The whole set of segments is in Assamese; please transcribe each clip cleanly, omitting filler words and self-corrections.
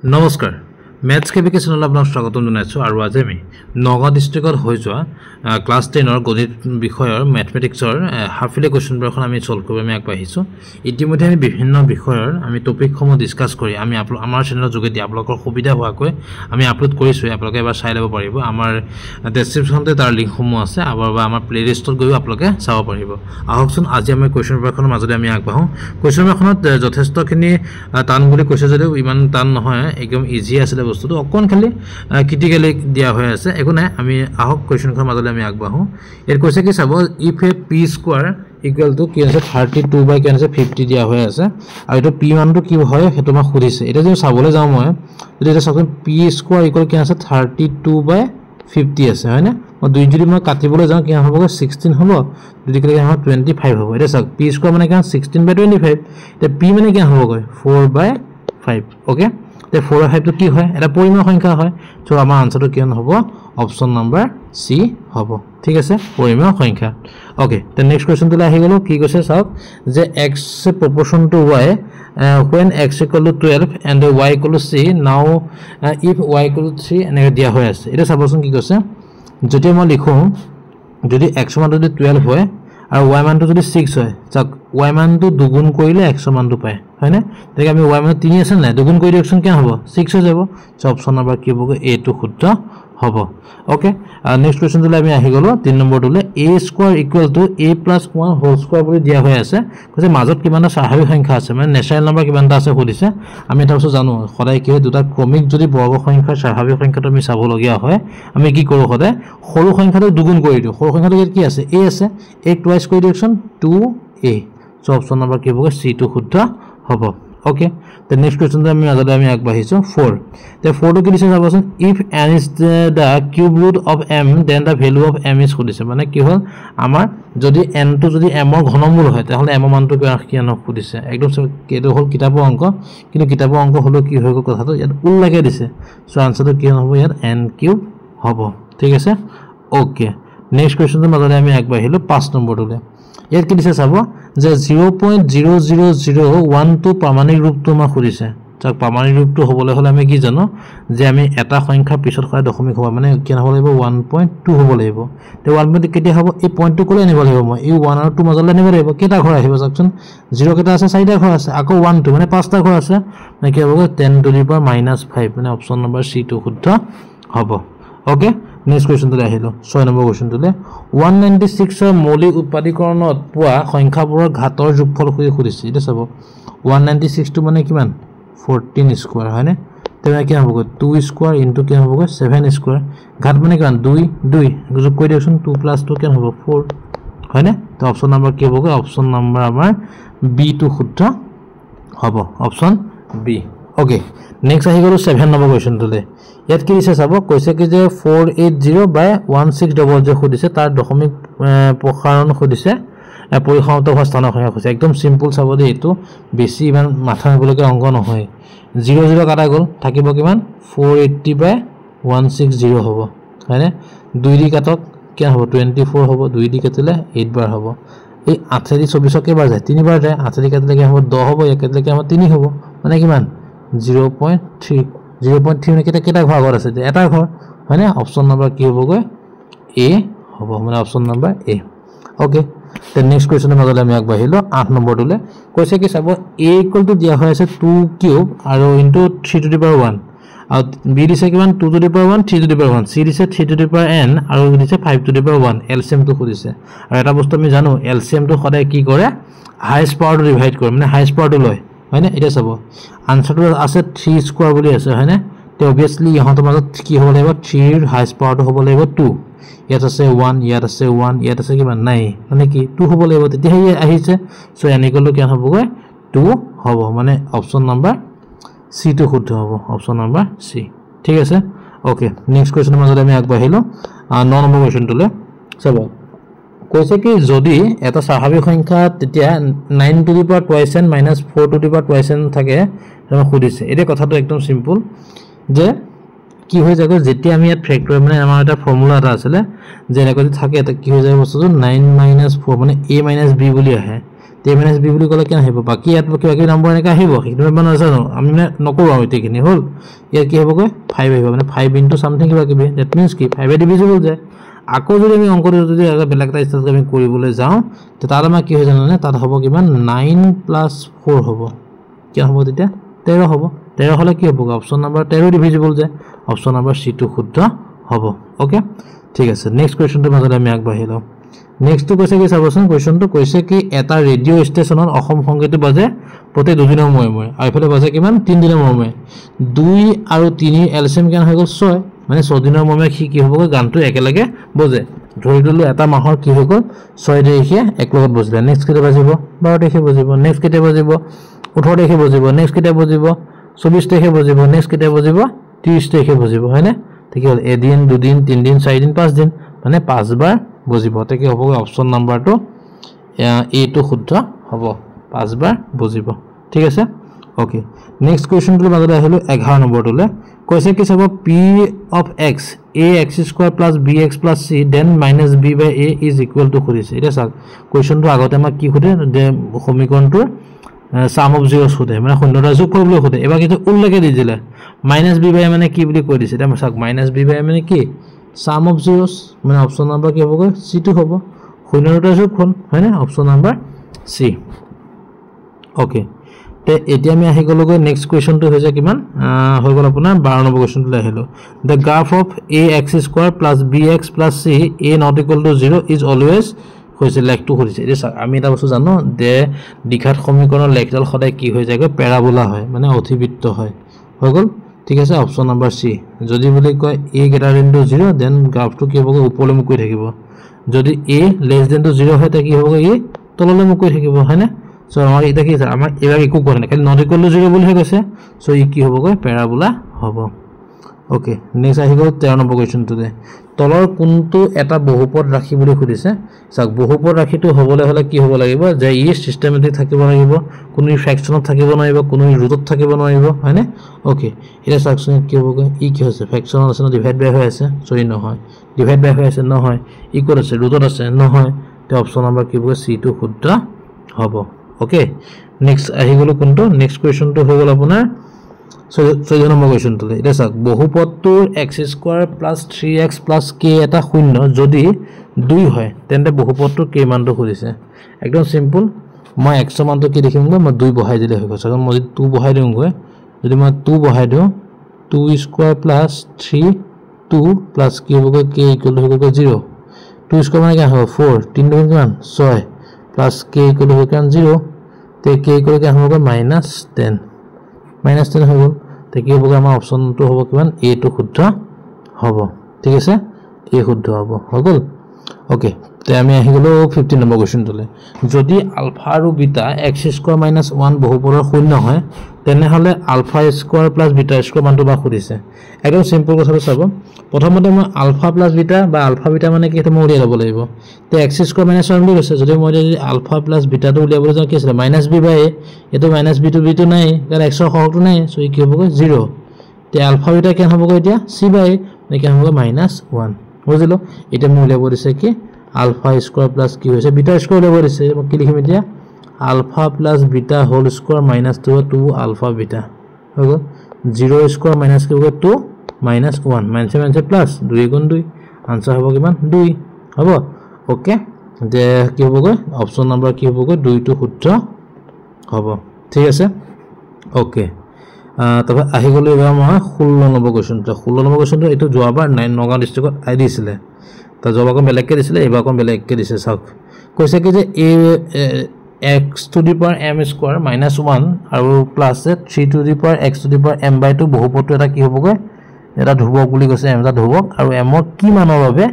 নমস্কাৰ ম্যাথছ কেবিকে চেনেলত আপোনাক স্বাগতম জনাইছো আৰু আজি আমি নগাঁও ডিস্ট্ৰিক্টত হৈ যোৱা ক্লাস 10 ৰ গণিত বিষয়ৰ ম্যাথমেটিক্সৰ হাফ ইয়াৰলি কোৱেশ্চন পেপাৰখন আমি সলভ কৰিব আমি আগবাঢ়িছো ইতিমধ্যে আমি বিভিন্ন বিষয়ৰ আমি টপিকসমূহ ডিসকাস কৰি আমি আমাৰ চেনেলৰ যোগেদি আপোনালোকৰ সুবিধা হোৱাকৈ আমি আপলোড কৰিছো আপোনালোকে এবাৰ চাই ল'ব পাৰিব আমাৰ ডেসক্ৰিপচনতে তাৰ লিংকসমূহ আছে আৰু আমাৰ প্লেলিষ্টত গৈ আপোনালোকে চাব পাৰিব আহকচোন আজি আমি কোৱেশ্চন পেপাৰখনৰ মাজতে আমি আগবাঢ়ো কোৱেশ্চন পেপাৰখনত যথেষ্টখিনি টান বুলি কৈছে যদিও ইমান টান নহয় একদম ইজি আছে বস্তুটো অকন খালি ক্ৰিটিক্যালি দিয়া হৈ আছে একো নাই আমি আহক কোৱেশ্চনখনৰ মাজলে আমি আগবাঢ়ো এৰ কৈছে কি চাব if A P square equal two কি আছে 32 বাই কি আছে 50 দিয়া হৈ আছে আৰু এটা পি মানটো কি হয় হেতু মই খুদিছে এটা যদি চাবলৈ যাও মই যদি এটা চাওক পি স্কয়াৰ ইকুয়াল কি আছে 32 বাই 50 আছে হয় না মই দুই যদি মই কাটিবলৈ যাও কি হ'ব 16 হ'ব যদি কি হ'ব 25 হ'ব এটা চাওক পি স্কয়াৰ মানে কি 16 বাই 25 এটা পি মানে কি হ'ব 4 বাই 5 ওকে তে 4 5 তো কি হয় এটা পৰিমাণ সংখ্যা হয় সো আমাৰ আনসাৰটো কি হ'ব অপশন নাম্বাৰ সি হ'ব ঠিক আছে পৰিমাণ সংখ্যা ওকে তে নেক্সট কোৱেশ্চন তুলে আহি গলো কি কৈছে চাওক যে x proportion to y when x equal to 12 and y equal to c now if y equal to 3 এনেকৈ দিয়া হৈ আছে এটা চাবচোন কি কৈছে যদি মই লিখো যদি x মান যদি 12 হয় আৰু y মানটো যদি 6 হয় চাওক y মানটো দুগুণ কৰিলে x মানটো পায় হয় না তাকে আমি y মান 3 আছে না দুগুণ কৰি দিয়কচোন কি হ'ব 6 হৈ যাব সো অপচন নাম্বার কি হ'ব a টো শুদ্ধ হ'ব ওকে নেক্সট কোৱেশ্চন তুলে আমি আহি গলো 3 নম্বৰ তুলে a square equal to a + 1 whole square বুলি দিয়া হৈ আছে কৈছে মাজত কিমানটা স্বাভাৱিক সংখ্যা আছে মানে নেচাৰেল নম্বৰ কিমানটা আছে খুদিছে আমি এটা বস্তু জানো সদায় কি হয় দুটা ক্ৰমিক যদি বৰ্গ সংখ্যাৰ স্বাভাৱিক সংখ্যাটো আমি চাব লগিয়া হয় আমি কি কৰো সদায় সৰু সংখ্যাটো দুগুণ কৰি দিও সৰু সংখ্যাটো কি আছে a আছে a টুৱাইস কৰি দিয়কচোন 2a সো অপচন নাম্বার কি হ'ব c টো শুদ্ধ হ'ব ওকে the next question আমি আজলে আমি আগবাঢ়িছো 4 the 4 টো কি দিছে চাবচোন if n is the cube root of m then the value of m is খুদিছে মানে কি হল আমাৰ যদি n টো যদি m ৰ ঘনমূল হয় তাহলে m ৰ মানটো কি আন খুদিছে একদম কেটো হল কিতাপৰ অংক কিন্তু কিতাপৰ অংক হলো কি হৈ গল কথাটো ইয়াত উল্লেখে দিছে সো আনসারটো কি হ'ব ইয়াত n কিউব হ'ব ঠিক আছে ওকে নেক্সট কোৱেশ্চনটো মাজলে আমি আগবাঢ়িলো 5 নম্বৰটোলে ইয়াত কি দিছে চাব যে 0.00012 প্ৰামাণিক ৰূপটো মা খুদিছে তাক প্ৰামাণিক ৰূপটো হ'বলৈ হলে আমি কি জানো যে আমি এটা সংখ্যা পিছত হয় দশমিক হ'ব মানে কি হ'ব লাগিব 1.2 হ'ব লাগিব তে 1.2 কেতিয়া হ'ব এই পইণ্টটো কোলে আনিব লাগিব মই এই 1 আৰু 2 মাজলৈ আনিব লাগিব কেটা ঘৰ আহিব চাওকচোন 0 কেটা আছে 4টা ঘৰ আছে আকৌ 1 2 মানে 5টা ঘৰ আছে মানে কি হ'ব 10 to the power -5 মানে অপচন নম্বৰ সি টো শুদ্ধ হ'ব ওকে নেক্সট কোৱেশ্চন তুলে আহিলো 6 নম্বৰ কোৱেশ্চন তুলে 196 ৰ মৌলিক উৎপাদীকৰণত পোৱা সংখ্যাবোৰৰ ঘাতৰ যোগফল খুদিছে এটা চাব 196 টো মানে কিমান 14 স্কয়াৰ হয়নে তেনে কি হ'ব 2 স্কয়াৰ ইনটু কি হ'ব 7 স্কয়াৰ ঘাত মানে কিমান 2 2 যোগ কৰি দিয়কচোন 2 + 2 কেন হ'ব 4 হয়নে তো অপচন নাম্বার কি হ'ব অপচন নাম্বার আমাৰ বি টো শুদ্ধ হ'ব অপচন বি ওকে নেক্সট আহি গলো 7 নম্বৰ কোৱেশ্চন তুলে ইয়াত কি দিছে চাব কৈছে কি যে 480 বাই 1600 খুদিছে তাৰ দশমিক প্ৰসাৰণ খুদিছে পৰিসমাপ্ত হোৱা স্থানৰ সংখ্যা খুদিছে একদম সিম্পল চাব দে এটো বেছি ইমান মাথা মাৰিবলগীয়া অংক নহয় 00 কাটা গল থাকিব কিমান 480 বাই 160 হ'ব হয়নে 2 দি কাটক কি হ'ব 24 হ'ব 2 দি কাটিলে 8 বাৰ হ'ব এই 8 দি 24 কেবাৰ যায় 3 বাৰ যায় 8 দি কাটিলে কি হ'ব 10 হ'ব এক কাটিলে কি হ'ব 3 হ'ব মানে কিমান 0.3 মানে কেটা ঘৰ আগত আছে এটা ঘৰ হয়নে অপচন নাম্বার কি হ'ব গৈ এ হ'ব মানে অপচন নাম্বার এ ওকে তে নেক্সট কোৱেশ্চনৰ মাজলে আমি আগবাঢ়িলো 8 নম্বৰটোলে কৈছে কি চাব a ইকুয়াল টু দিয়া হৈ আছে 2 কিউব আৰু ইনটু 3 টু দি পাৱাৰ 1 আৰু b দিছে কিমান 2 to the power 1 3 to the power 1 c দিছে 3 টু দি পাৱাৰ n আৰু দিছে 5 টু দি পাৱাৰ 1 এলসিএম টো খুদিছে আৰু এটা বস্তু আমি জানো এলসিএম টো সদায় কি কৰে হাইয়েস্ট পাৱাৰটো ডিভাইড কৰে মানে হাইয়েস্ট পাৱাৰটো লয় হয়নে এটা চাব আনসাৰটো আছে 3 স্কয়াৰ বুলি আছে হয়নে তে অবিয়াসলি ইহঁতৰ মাজত কি হ'ব লাগিব 3 ৰ হাইয়েস্ট পাৱাৰটো হ'ব লাগিব 2 ইয়াত আছে 1 ইয়াত আছে 1 ইয়াত আছে কিমান নাই মানে কি 2 হ'ব লাগিব তেতিয়া হে আহিছে সো n ইকুয়াল টু কি হ'ব গৈ 2 হ'ব মানে অপচন নাম্বার সি টো শুদ্ধ হ'ব অপচন নাম্বার সি ঠিক আছে ওকে নেক্সট কোৱেশ্চনৰ মাজলে আমি আগবাঢ়িলো 9 নম্বৰ কোৱেশ্চন তুলে চাব কৈছে কি যদি এটা স্বাভাৱিক সংখ্যা তেতিয়া 9 to the power twice n - 4 to the power twice n থাকে তেনে খুদিছে এটা কথাটো একদম সিম্পল যে কি হৈ যায় যেতিয়া আমি ইয়াত ফ্যাক্টৰিয়েল মানে আমাৰ এটা ফৰ্মুলা এটা আছিল যে এনেকৈ থাকে এটা কি হৈ যায় বস্তুটো 9 - 4 মানে a - b বুলি আহে a minus b বুলি ক'লে কেনে আহিব বাকি ইয়াত বাকি নম্বৰ এনেকা আহিব কিন্তু মানে নাজানো আমি মানে নকৰো আৰু এতেখিনি হল ইয়াত কি হ'ব গৈ 5 আহিব মানে 5 into something কিবা কিবি that means কি 5 এ ডিভিজিবল যায় আকৌ যদি আমি অংকটো যদি আগৰ বেলেগ এটা ষ্টেজ আমি কৰিবলৈ যাওঁ তে তাৰ আমাৰ কি হৈ জানানে তাত হ'ব কিমান 9 plus 4 হ'ব কি হ'ব তেতিয়া 13 হ'ব 13 হলে কি হ'ব অপচন নাম্বাৰ 13 ডিভিজিবল যায় অপচন নাম্বাৰ C টো শুদ্ধ হ'ব ওকে ঠিক আছে নেক্সট কোৱেশ্চনটো মাজত আমি আগবাঢ়িলো নেক্সট টু কৈছে কি চাবচোন কোৱেশ্চনটো কৈছে কি এটা ৰেডিও ষ্টেচনত অসম সংগীত বাজে প্ৰতি দুদিনৰ মূৰে মূৰে আৰু ইফালে বাজে কিমান 3 দিনৰ মূৰে মূৰে 2 আৰু 3 এলচিএম কেন হৈ গ'ল 6 মানে 6 দিনৰ মূৰে কি হ'ব গানটো একেলগে বজে ধৰি দিলো এটা মাহৰ কি হৈ গ'ল 6 তাৰিখে একলগত বজিলে নেক্সট কেতিয়া বাজিব 12 তাৰিখে বজিব নেক্সট কেতিয়া বাজিব 18 তাৰিখে বজিব নেক্সট কেতিয়া বজিব 24 তাৰিখে বজিব নেক্সট কেতিয়া বজিব 30 তাৰিখে বজিব হয়নে ঠিক হ'ল এদিন দুদিন তিনদিন চাৰিদিন পাঁচ দিন মানে পাঁচবাৰ বজিব তাকে হ'ব অপচন নাম্বাৰটো এ টো শুদ্ধ হ'ব পাঁচবাৰ বজিব ঠিক আছে ওকে নেক্সট কোৱেশ্চনটো মাজত আহিলো 11 নম্বৰটোলে কৈছে কি চাব p of x ax² + bx + c then - b / a is equal to খুদিছে এটা চাওক কোৱেশ্চনটো আগতে আমাক কি খুদে যে সমীকৰণটোৰ sum of zeros খুদে মানে শূন্যটা যোগ কৰিবলৈ খুদে এবাৰ কিন্তু উল্লেখে দি দিলে - b / a মানে কি বুলি কৈ দিছে এটা চাওক - b / a মানে কি sum of zeros মানে অপচন নাম্বাৰ কি হ'ব c টো হ'ব শূন্যটা যোগ কোন হয় না অপচন নাম্বাৰ c ওকে তে এতিয়া আমি আহি গলো নেক্সট কোৱেশ্চনটো হৈছে কিমান হৈ গল আপোনাৰ 12 নম্বৰ কোৱেশ্চনটো আহিলো the graph of ax² + bx + c a not equal to 0 is always হৈছে লেখটো কৰিছে এটা আমি এটা বস্তু জানো যে দ্বিঘাত সমীকৰণৰ লেখডাল সদায় কি হৈ যায় প্যাৰাবোলা হয় মানে অধিবৃত্ত হয় হৈ গল ঠিক আছে অপচন নাম্বাৰ c যদি বুলি কয় a > 0 দেন গ্ৰাফটো কি হ'ব ওপৰলৈ মুখ কৰি থাকিব যদি a <0 হয় তে কি হ'ব ই তললৈ মুখ কৰি থাকিব হয়নে সো আমাৰ এটা কি আমাৰ এবাৰ একো কৰা নাই খালি নট ইকুৱেল টু 0 বুলি কৈছে সো ই কি হ'ব প্যাৰাবোলা হ'ব ওকে নেক্সট আহি গ'ল 13 নম্বৰ কোৱেশ্চনটোতে তলৰ কোনটো এটা বহুপদ ৰাশি বুলি খুদিছে চাওক বহুপদ ৰাশিটো হ'বলৈ হলে কি হ'ব লাগিব যে ই সিস্টেমেটিক থাকিব লাগিব কোনো ফ্ৰেকচনত থাকিব নোৱাৰিব কোনো ৰুটত থাকিব নোৱাৰিব হয়নে ওকে এটা চাওকচোন কি হ'ব ই কি হৈছে ফ্ৰেকচনত আছে না ডিভাইড বাই হৈ আছে সৰি নহয় ডিভাইড বাই হৈ আছে নহয় ইকুৱেল আছে ৰুটত আছে নহয় তে অপচন নাম্বাৰ কি হ'ব c টো শুদ্ধ হ'ব ওকে নেক্সট আহি গ'ল কোনটো নেক্সট কোৱেশ্চনটো হৈ গ'ল আপোনাৰ 14 নম্বৰ কোৱেশ্চনটো এটা চাওক বহুপদটোৰ x² + 3x + k এটা শূন্য যদি 2 হয় তেন্তে বহুপদটোৰ k মানটো খুদিছে একদম সিম্পল মই x মানটো কি দেখিম মই 2 বহাই দিলে হৈ গ'ল চাওক মই 2 বহাই দিম যদি মই 2 বহাই দিও 2² + 3 2 + k হ'ব k = 0 2² মানে কি হ'ব 4 3 দুগুণ কিমান 6 + k = 0 তে k = হ'ব -10 -10 হৈ গ'ল তে কি হ'ব আমাৰ অপচনটো হ'ব কিমান a টো শুদ্ধ হ'ব ঠিক আছে a শুদ্ধ হ'ব হৈ গ'ল ওকে তে আমি আহি গলো 15 নম্বৰ কোৱেশ্চনটোলে যদি আলফা আৰু বিটা x² - 1 বহুপদৰ শূন্য হয় তেনেহলে α² + β² মানটো বা খুদিছে একদম সিম্পল কথাটো চাব প্ৰথমতে মই আলফা + বিটা বা আলফা বিটা মানে কি এটা মই উলিয়াই ল'ব লাগিব তে x² - 1 বুলি কৈছে যদি মই আলফা + বিটাটো উলিয়াবলৈ যাওঁ কি আছে -b / a এটো -b টো b টো নাই কাৰণ x ৰ সহগটো নাই সো ই কি হ'ব 0 তে আলফা বিটা কেন হ'ব এতিয়া c / a মানে কি হ'ব -1 বুজিলো এটা মই উলিয়াব দিছে কি α² + কি হৈছে β² উলিয়াব দিছে মই কি লিখিম এতিয়া alpha + beta whole square minus 2 alpha beta হৈ গ'ল 0² minus কি হ'ব 2 minus 1 minus plus 2 গুণ 2 आंसर হ'ব কিমান 2 হ'ব ওকে যে কি হ'ব অপচন নাম্বাৰ কি হ'ব 2 টো শুদ্ধ হ'ব ঠিক আছে ওকে তবে আহি গ'ল এবাৰ মই 16 নম্বৰ কোৱেশ্চনটো এটো যোৱাবাৰ 9 নগাঁও ডিস্ট্ৰিক্টত আই দিছিলে তা জবাকম বেলেগকে দিছিলে এবাকম বেলেগকে দিছে চাওক কৈছে কি যে x⁻m² -1 আৰু প্লাস 3x⁻m/2 বহুপদটো এটা কি হ'ব এটা ধ্ৰুৱক বুলি কৈছে m এটা ধ্ৰুৱক আৰু m ৰ কি মানৰ বাবে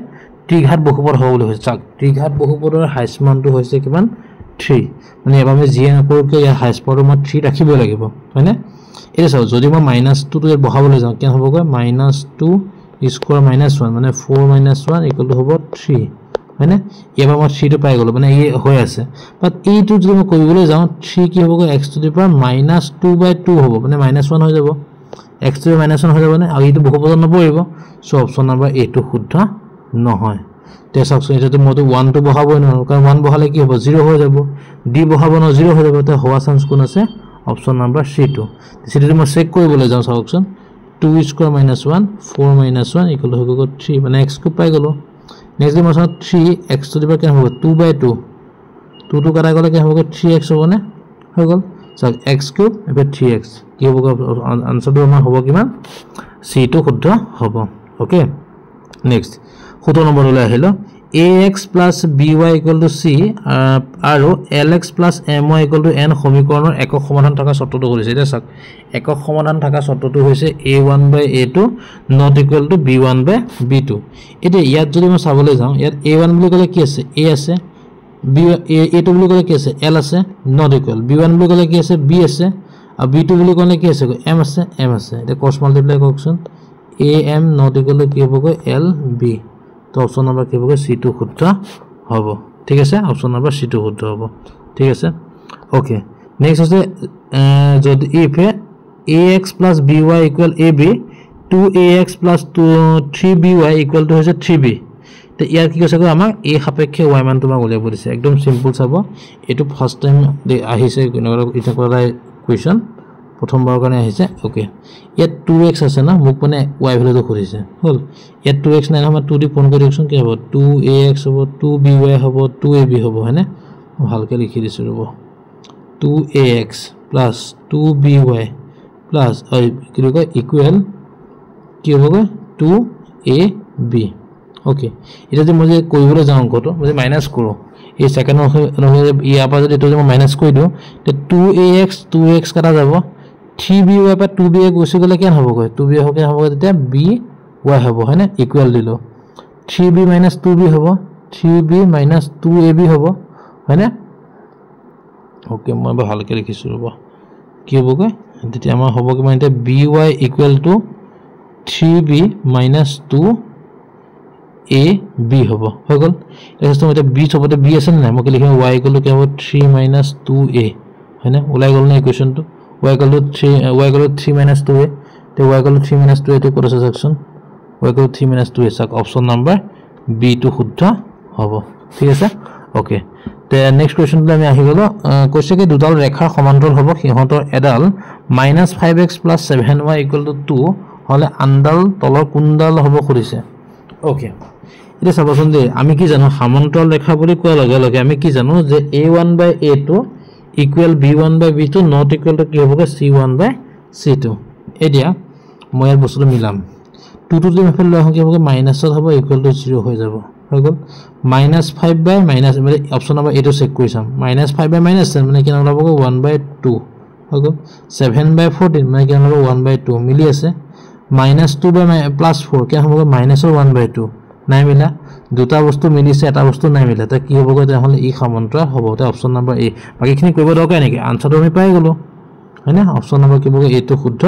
ত্ৰিঘাত বহুপদ হ'ব বুলি কৈছে চাওক ত্ৰিঘাত বহুপদৰ হাইছ মানটো হৈছে কিমান 3 মানে এবাৰ আমি জি নকৰকে ইয়াৰ হাইছ পাওয়াৰ মই 3 ৰাখিব লাগিব হয়নে এটা চাওক যদি মই -2 টো ইয়াত বহাবলৈ যাওঁ কেন হ'ব -2 স্কয়ার -1 মানে 4 - 1 = হ'ব 3 হয়নে এবাৰ মই 3 টো পাই গলো মানে এই হৈ আছে বাট এই টো যদি মই কৰিবলৈ যাওঁ 3 কি হ'ব x⁻²/2 হ'ব মানে -1 হৈ যাব x⁻1 হৈ যাব মানে আৰু এইটো বহুপদত নপৰিব সো অপচন নাম্বাৰ a টো শুদ্ধ নহয় তে চাওকচোন এতিয়াতো মইতো 1 টো বহাবই নোৱাৰো কাৰণ 1 বহালে কি হ'ব 0 হৈ যাব d বহাব ন 0 হৈ যাব তে হোৱা চান্স কোন আছে অপচন নাম্বাৰ C2 সিটো মই চেক কৰিবলৈ যাওঁ চাওকচোন 2 স্কয়াৰ - 1 4 - 1 ইকুৱেল হৈ গ'ল 3 মানে x কিউব পাই গ'লো নেক্সট মই চাওঁ 3x টু দি পাৱাৰ কেনে হ'ব 2/2 2 টো কাটা গ'লে কেনে হ'ব 3x হ'বনে হৈ গ'ল চাওক x কিউব এবে 3x কি হ'ব আনসাৰটো আমাৰ হ'ব কিমান C2 শুদ্ধ হ'ব ওকে নেক্সট 17 নম্বৰলৈ আহিলো ax + by = c আৰু lx + my = n সমীকৰণৰ একক সমাধান থকা চৰ্তটো কৰিছে এটা চাওক একক সমাধান থকা চৰ্তটো হৈছে a1/a2 not equal to b1/b2 এতিয়া ইয়াত যদি মই চাবলৈ যাওঁ ইয়াত a1 বুলি ক'লে কি আছে a আছে a2 বুলি ক'লে কি আছে l আছে not equal b1 বুলি ক'লে কি আছে b আছে আৰু b2 বুলি ক'লে কি আছে m আছে এটা ক্ৰছ মাল্টিপ্লাই কৰকচোন am not equal to কি হ'ব lb তো অপচন নাম্বাৰ কি হ'ব C2 শুদ্ধ হ'ব ঠিক আছে অপচন নাম্বাৰ C2 শুদ্ধ হ'ব ঠিক আছে ওকে নেক্সট আছে যদি if ax + by = ab 2ax + 3by = হৈছে 3b তে ইয়াৰ কি কৈছে আমাক a সাপেক্ষে y মান তোমাক উলিয়াব দিছে একদম সিম্পল চাব এটো ফাৰ্স্ট টাইম আহিছে এটা কৰা কোৱেশ্চন প্ৰথমবাৰৰ কাৰণে আহিছে ওকে ইয়াত 2x আছে না মোক মানে y ভ্যালুটো খুজিছে হল ইয়াত 2x নাই নহয় 2 দি পূৰণ কৰি দিওকচোন কি হ'ব 2ax হ'ব 2by হ'ব 2ab হ'ব হয়নে ভালকে লিখি দিছো ৰব 2ax + 2by কি হ'ব ইকুৱেল কি হ'ব 2ab ওকে এটা যে মই কৰিবলৈ যাওঁ অংকটো মই মাইনাস কৰো এই সেকেন্ড ইয়াৰ পৰা যদি এটো মই মাইনাস কৰি দিও তে 2x কাটা যাব 3by পৰা 2by গুছি গলে কেন হ'ব 2by হ'ব তেতিয়া by হ'ব হয়নে ইকুৱেল দিলো 3b - 2b হ'ব 3b - 2ab হ'ব হয়নে ওকে মই ভালকে লিখিছো ৰব কি হ'ব তেতিয়া আমাৰ হ'ব কি মানে by = 3b - 2ab হ'ব হৈ গল এটো মতে b চবতে b আছে না মই লিখিম y = কি হ'ব 3 - 2a হয়নে ওলাই গল না ইকুৱেশনটো y = 3 - 2a তে y = 3 - 2a টো ক'ত আছে সেকশন y = 3 - 2a সাক অপচন নাম্বাৰ b2 শুদ্ধ হ'ব ঠিক আছে ওকে তে নেক্সট কোৱেশ্চনটো আমি আহি গলো কৈছে কি দুডাল ৰেখাৰ সমান্তৰাল হ'ব সিহঁতৰ এডাল -5x + 7y = 2 হলে আনডাল তলৰ কোনডাল হ'ব খুদিছে ওকে এটা চাবচোন দে আমি কি জানো সমান্তৰাল ৰেখা বুলি কোৱা লগে লগে আমি কি জানো যে a1/a2 = b1/b2 not equal to কি হ'ব c1/c2 এতিয়া মই এই বস্তুটো মিলাম 2 টো যদি ফেল লওঁ কি হ'ব মাইনাসত হ'ব ইকুৱেল টু 0 হৈ যাব হৈ গল -5 মানে অপচন নাম্বাৰ এটো চেক কৰি চাম -5 -10 মানে কি হ'ব 1/2 হৈ গল 7/14 মানে কি হ'ব 1/2 মিলি আছে -2 +4 কি হ'ব -1/2 নাই মিলা দুটা বস্তু মিলিছে এটা বস্তু নাই মিলা তা কি হ'ব তাহলে ই সমান্তৰাল হ'ব তে অপচন নাম্বাৰ এ বাকিখিনি কৰিব দৰকাৰ নেকি আনসাৰটো আমি পাই গলো হয়নে অপচন নাম্বাৰ কি হ'ব এটো শুদ্ধ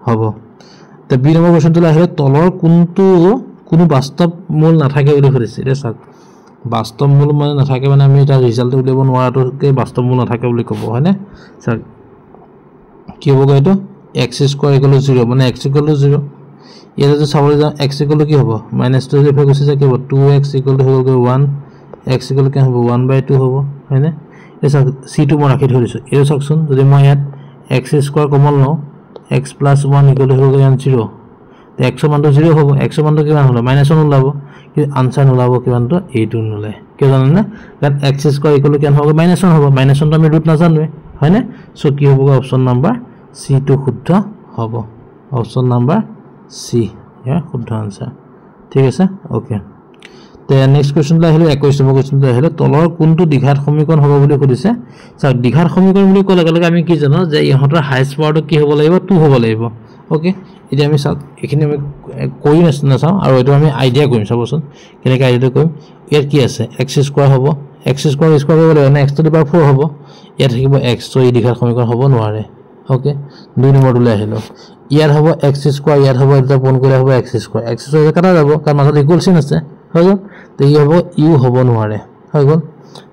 হ'ব তে বি নম্বৰ কোৱেশ্চনটো আহিলে তলৰ কোনটো কোনো বাস্তৱ মূল নাথাকে বুলি কৈছে এটা চাওক বাস্তৱ মূল মানে নাথাকে মানে আমি এটা ৰিজাল্ট উলিয়াব নোৱাৰাটোকে বাস্তৱ মূল নাথাকে বুলি ক'ব হয়নে চাওক কি হ'ব এটো x² = 0 মানে x = 0 ইয়াতে যদি চাবলৈ যাওঁ x = কি হ'ব -2 যদি গৈছে যে কি হ'ব 2x = 1 x = কি হ'ব 1/2 হ'ব হয়নে এই চাওক c2 মই ৰাখি ধৰিছো এই চাওকচোন যদি মই ইয়াত x² কমন লওঁ x + 1 = 0 তে x ৰ মানটো 0 হ'ব x ৰ মানটো কিমান হ'ব -1 ওলাব কি আনসাৰ ওলাব কিমানটো এইটো নোলায় কি জানেন না কাৰণ x² = কিমান হ'ব -1 হ'ব -1 টো আমি ৰুট নাজানোৱে হয়নে সো কি হ'ব অপচন নাম্বাৰ C2 শুদ্ধ হ'ব অপচন নাম্বাৰ C ইয়াৰ শুদ্ধ আনসাৰ ঠিক আছে ওকে তে নেক্সট কোৱেশ্চনটো আহিলে 21 নম্বৰ কোৱেশ্চনটো আহিলে তলৰ কোনটো দ্বিঘাত সমীকৰণ হ'ব বুলি কৈছে চাওক দ্বিঘাত সমীকৰণ বুলি ক'লে লগে আমি কি জানো যে ইহঁতৰ হাইয়েস্ট পাৱাৰটো কি হ'ব লাগিব 2 হ'ব লাগিব ওকে এতিয়া আমি চাওক এখিনি আমি কৰি নাচাওঁ আৰু এটো আমি আইডিয়া কৰিম চাবচোন কেনেকৈ আইডিয়াটো কৰিম ইয়াত কি আছে x² হ'ব x² কৰিব লাগিব না x টু দি পাৱাৰ 4 হ'ব ইয়াত থাকিব x তো এই দ্বিঘাত সমীকৰণ হ'ব নোৱাৰে ওকে 2 নম্বৰলৈ আহিলো ইয়াত হ'ব x² ইয়াত হ'ব এটা পূৰণ কৰিলে হ'ব x² কাটা যাব কাৰণ মাজত ইকুৱেল চিন আছে হৈ গল তে ই হ'ব u হ'ব নোৱাৰে হৈ গল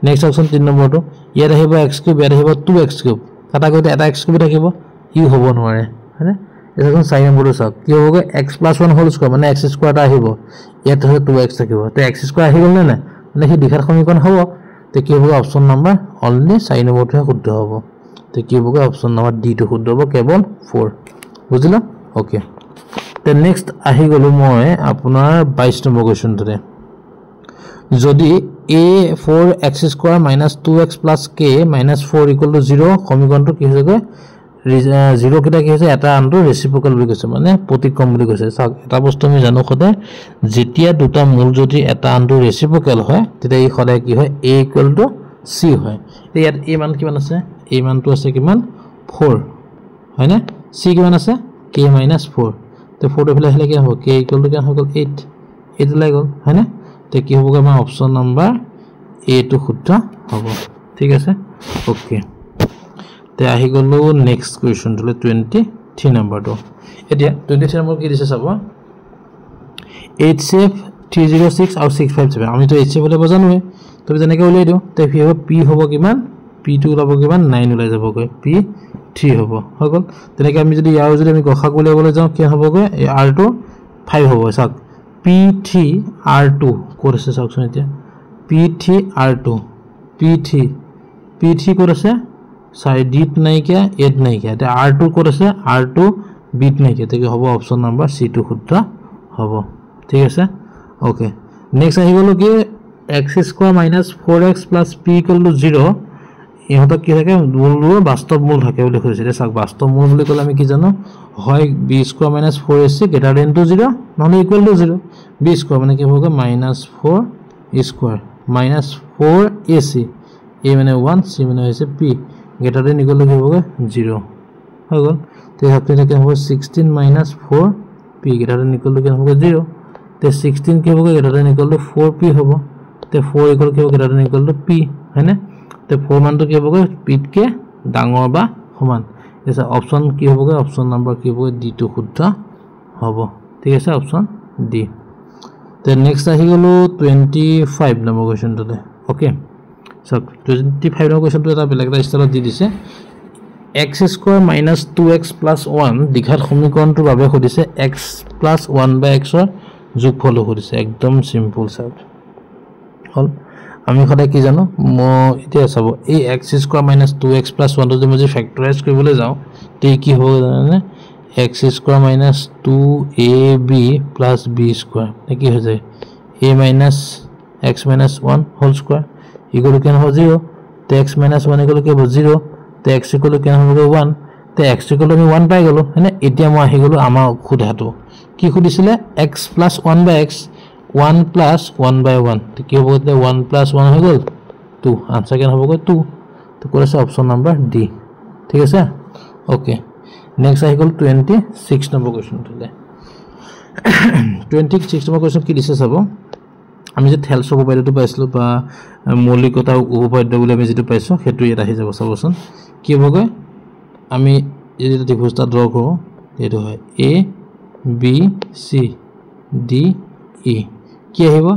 নেক্সট অপচন 3 নম্বৰটো ইয়াত আহিব x³ ইয়াত আহিব 2x³ কাটা গৈ এটা x³ থাকিব u হ'ব নোৱাৰে হয়নে এখন 4 নম্বৰটো চাওক কি হ'ব x + 1 হোল স্কয়াৰ মানে x স্কয়াৰটা আহিব ইয়াত হৈছে 2x থাকিব তে x স্কয়াৰ আহি গল না মানে সেই দ্বিঘাত সমীকৰণ হ'ব তে কি হ'ব অপচন নাম্বাৰ অনলি 4 নম্বৰটো শুদ্ধ হ'ব তে কি হ'ব অপচন নাম্বাৰ ডি টো শুদ্ধ হ'ব কেৱল 4 বুজিলা ওকে তে নেক্সট আহি গলো মই আপোনাৰ 22 নম্বৰ কোৱেশ্চনটোতে যদি a 4x² - 2x + k - 4 = 0 সমীকৰণটো কি হৈছে 0 কিটা কি হৈছে এটা আনটো ৰেচিপ্ৰকাল বুলি কৈছে মানে প্ৰতিক্ৰম বুলি কৈছে চাওক এটা বস্তু আমি জানো খতে যেতিয়া দুটা মূল যদি এটা আনটো ৰেচিপ্ৰকাল হয় তেতিয়া ই খদাই কি হয় a = c হয় ইয়াত a মান কিমান আছে a মানটো আছে কিমান 4 হয় না c কিমান আছে k - 4 তে 4 এফালে আহিলে কি হ'ব k = কিমান হৈ গল 8 8 লাই গল হয় না তে কি হ'ব আমাৰ অপচন নাম্বাৰ a টো শুদ্ধ হ'ব ঠিক আছে ওকে তে আহি গলো নেক্সট কোৱেশ্চন টলে 23 নম্বৰটো এতিয়া 23 নম্বৰ কি দিছে চাব HCF 306 আৰু 657 আমি তো HCF বলে বজানোৱে তো যেনেকৈ উলাই দিও তে কি হ'ব p হ'ব কিমান p টো ওলাব কিমান 9 ওলাই যাব গৈ p 3 হ'ব হৈ গল তেনেকৈ আমি যদি ইয়াৰ যদি আমি গখা উলিয়াবলৈ যাওঁ কি হ'ব গৈ r2 5 হ'ব চাওক p3 r2 কৰিছে চাওকচোন এতিয়া p3 r2 p3 কৰিছে সাইডিত নাইকিয়া এড নাইকিয়া তে r2 কৰিছে r2 বিট নাইকিয়া তে কি হ'ব অপচন নাম্বাৰ c টো শুদ্ধ হ'ব ঠিক আছে ওকে নেক্সট আহি গলো কি x² - 4x + p = 0 ইহঁতক কি থাকে মূলবোৰ বাস্তৱ মূল থাকে বুলি কৈছে চাওক বাস্তৱ মূল বুলি ক'লে আমি কি জানো হয় b² - 4ac > 0 নহলে = 0 b² মানে কি হ'ব -4 - 4ac a মানে 1 c মানে হৈছে p greater than equal to কি হ'ব 0 হৈ গল তে হাতে কি হ'ব 16 - 4 p greater than equal to কি হ'ব 0 তে 16 কি হ'ব greater than equal to 4p হ'ব তে 4 equal কি হ'ব greater than equal to p হয়নে তে 4 মানটো কি হ'ব p কে ডাঙৰ বা সমান এসা অপচন কি হ'ব অপচন নাম্বাৰ কি হ'ব ডি টো শুদ্ধ হ'ব ঠিক আছে অপচন ডি তে নেক্সট আহি গলো 25 নম্বৰ কোৱেশ্চনটোতে ওকে So 25 নম্বর কোশ্চেনটো এটা বেলেগ এটা ষ্টাইলত দি দিছে x² - 2x + 1 দ্বিঘাত সমীকৰণটোৰ বাবে খুদিছে x + 1/x ৰ যোগফল খুদিছে একদম সিম্পল সব হল আমি খদাই কি জানো এতিয়া চাব এই x² - 2x + 1 টো যদি ফ্যাক্টৰাইজ কৰিবলৈ যাওঁ তে কি হ'ব জানে x² - 2ab + b² কি হৈ যায় a - x - 1 whole square equal to 0 তে x - 1 equal to 0 তে x equal to 1 তে x equal to 1 পাই গলো হয়নে এতিয়া মই আহি গলো আমাৰ খুদাটো কি খুদিছিলে x + 1/x 1 + 1/1 তে কি হ'ব 1 + 1 হৈ গল 2 आंसर কেন হ'ব 2 তো কৰিছে অপচন নাম্বাৰ ডি ঠিক আছে ওকে নেক্সট আহি গল 26 নম্বৰ কোৱেশ্চন টলে 26 নম্বৰ কোৱেশ্চন কি দিছে চাব আমি যে থেলছ উপপাদ্যটো পাইছিলো বা মৌলিকতা উপপাদ্য বুলি আমি যেটো পাইছো হেতু এটা আহি যাব চাবচোন কি হ'ব আমি এই ত্ৰিভুজটা ড্ৰ কৰো এটো হয় a b c d e কি আহিব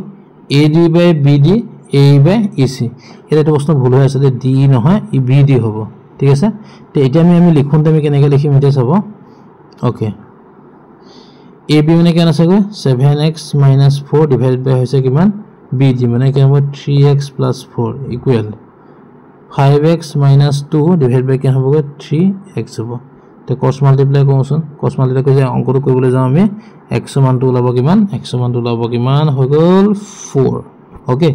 ad/bd a/ec এটা প্ৰশ্ন ভুল হৈ আছে যে d নহয় ই bd হ'ব ঠিক আছে তে এতিয়া আমি লিখোনতে আমি কেনেকৈ লিখিম এটা চাব ওকে ab মানে কেন আছে 7x - 4 ডিভাইডেড বাই হৈছে কিমান bd মানে কি হ'ব 3x + 4 ইকুৱেল 5x - 2 ডিভাইডেড বাই কি হ'ব 3x হ'ব তে cos মাল্টিপ্লাই কৰোচোন cos মাল্টিপ্লাই কৰি অংকটো কৰিবলৈ যাওঁ আমি x মানটো ওলাব কিমান x মানটো ওলাব কিমান হৈ গল 4 ওকে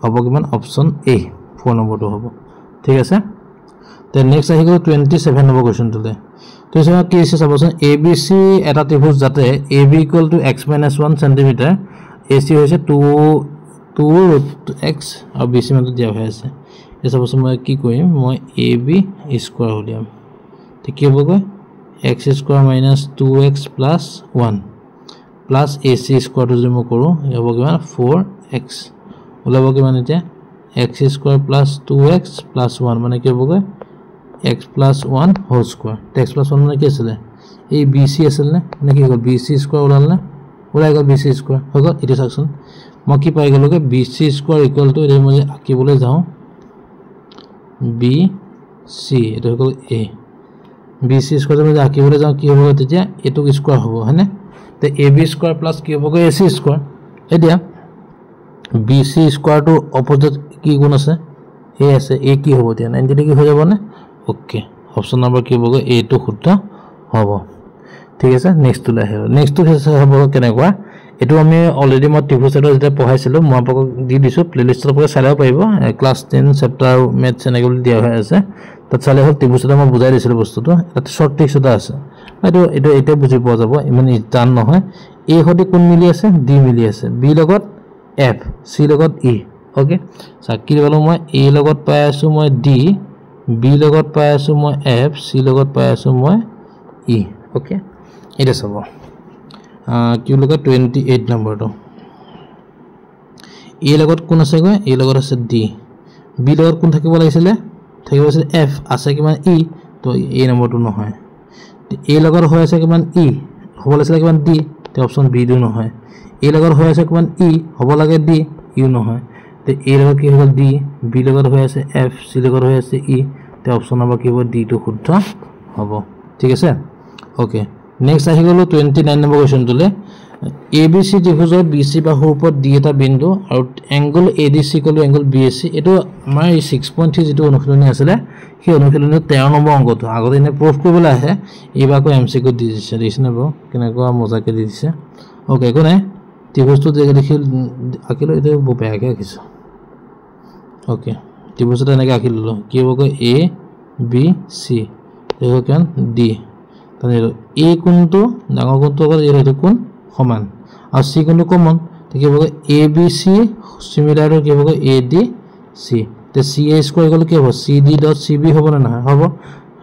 হ'ব কিমান অপচন এ 4 নম্বৰটো হ'ব ঠিক আছে তে নেক্সট আহি গল 27 নম্বৰ কোৱেশ্চনটোলে তো সব কি আছে চাবচোন abc এটা ত্ৰিভুজ যাতে ab = x - 1 cm ac হৈছে 2x আৰু bc মানটো দিয়া হৈ আছে এই চাবচোন মই কি কৰিম মই ab স্কয়াৰ উলিয়াম তে কি হ'ব x² - 2x + 1 + ac স্কয়াৰটো যদি মই কৰো হ'ব কিমান 4x ওলাব কিমান এতিয়া x² + 2x + 1 মানে কি হ'ব x + 1 হোল স্কয়ার x + 1 মানে কি আছিল এই bc আছিল নে কি হ'ল bc স্কয়ার ওলাল না ওলাই গল bc স্কয়ার হৈ গল এটা চাওকচোন মই কি পাই গলো bc স্কয়ার ইকুৱেল টু এটো মই আকিবলৈ যাওঁ bc এটা হৈ গল a BC স্কয়ার যদি আঁকিবলৈ যাওঁ কি হ'ব তেতিয়া এটো স্কয়াৰ হ'ব হয়নে তে AB স্কয়াৰ প্লাস কি হ'ব AC স্কয়াৰ এতিয়া BC স্কয়াৰ টু অপোজিট কি গুণ আছে A আছে A কি হ'ব তেতিয়া 90 ডিগ্ৰী হৈ যাব না ওকে অপচন নম্বৰ কি হ'ব A টো শুদ্ধ হ'ব ঠিক আছে নেক্সট টুলে আহিব নেক্সট টু হ'ব কেনেকুৱা এটো আমি অলৰেডি মই ত্ৰিভুজৰ যেটা পঢ়াইছিলো মই আপোনাক দি দিছো প্লেলিষ্টৰ পৰা চাই লব পাৰিব ক্লাছ 10 চেপ্টাৰ মেথছ এনেকৈ দিয়া হৈ আছে তাত চালে হ'ল ত্ৰিভুজটা মই বুজাই দিছিলো বস্তুটো এটা শৰ্ট ট্ৰিক্স এটা আছে এটো এটা বুজি পোৱা যাব ইমান টান নহয় A সৈতে কোন মিলি আছে D মিলি আছে B লগত F C লগত E ওকে সাকি বলো মই A লগত পাই আছো মই D B লগত পাই আছো মই F C লগত পাই আছো মই E ওকে এটা সব কি লগা 28 নম্বৰটো A লগত কোন আছে গৈ A লগত আছে D B লগত কোন থাকিব লাগিছিলে F আছে কিমান E তো A নম্বৰটো নহয় A লগত হৈ আছে কিমান E হ'ব লাগিছিলে কিমান D তে অপচন B দু নহয় A লগত হৈ আছে কিমান E হ'ব লাগে D U নহয় তে A লগত কি হ'ল D B লগত হৈ আছে F C লগত হৈ আছে E তে অপচন নম্বৰ কি হ'ব D টো শুদ্ধ হ'ব ঠিক আছে ওকে নেক্সট আহি গলো 29 নম্বৰ কোৱেশ্চন তুলে ABC ত্ৰিভুজৰ BC বাহুৰ ওপৰত D এটা বিন্দু আৰু এংগল ADC কলো এংগল BAC এটো আমাৰ 6.3 যেটো অনুশীলনী আছিল সেই অনুশীলনী 13 নম্বৰ অংকটো আগতে এনে প্ৰুফ কৰিবলৈ আহে এইবাৰকো MCQ দি দিছে দিছনেব কেনেকুৱা মজাকে দি দিছে ওকে একো নাই ত্ৰিভুজটো দেখি আকিলো এটো বেয়াকে আকিছো ওকে ত্ৰিভুজটো এনেকৈ আকি ললো কি হ'ব A B C এটো কেন D তানে A কোনটো ডাঙৰ কোনটো হ'ল এটো কোন সমান আৰু C কোনটো কমন কি হ'ব ABC সিমিলাৰ কি হ'ব ADC তে CA স্কয়াৰ গলে কি হ'ব CD.CB হ'ব না নহয় হ'ব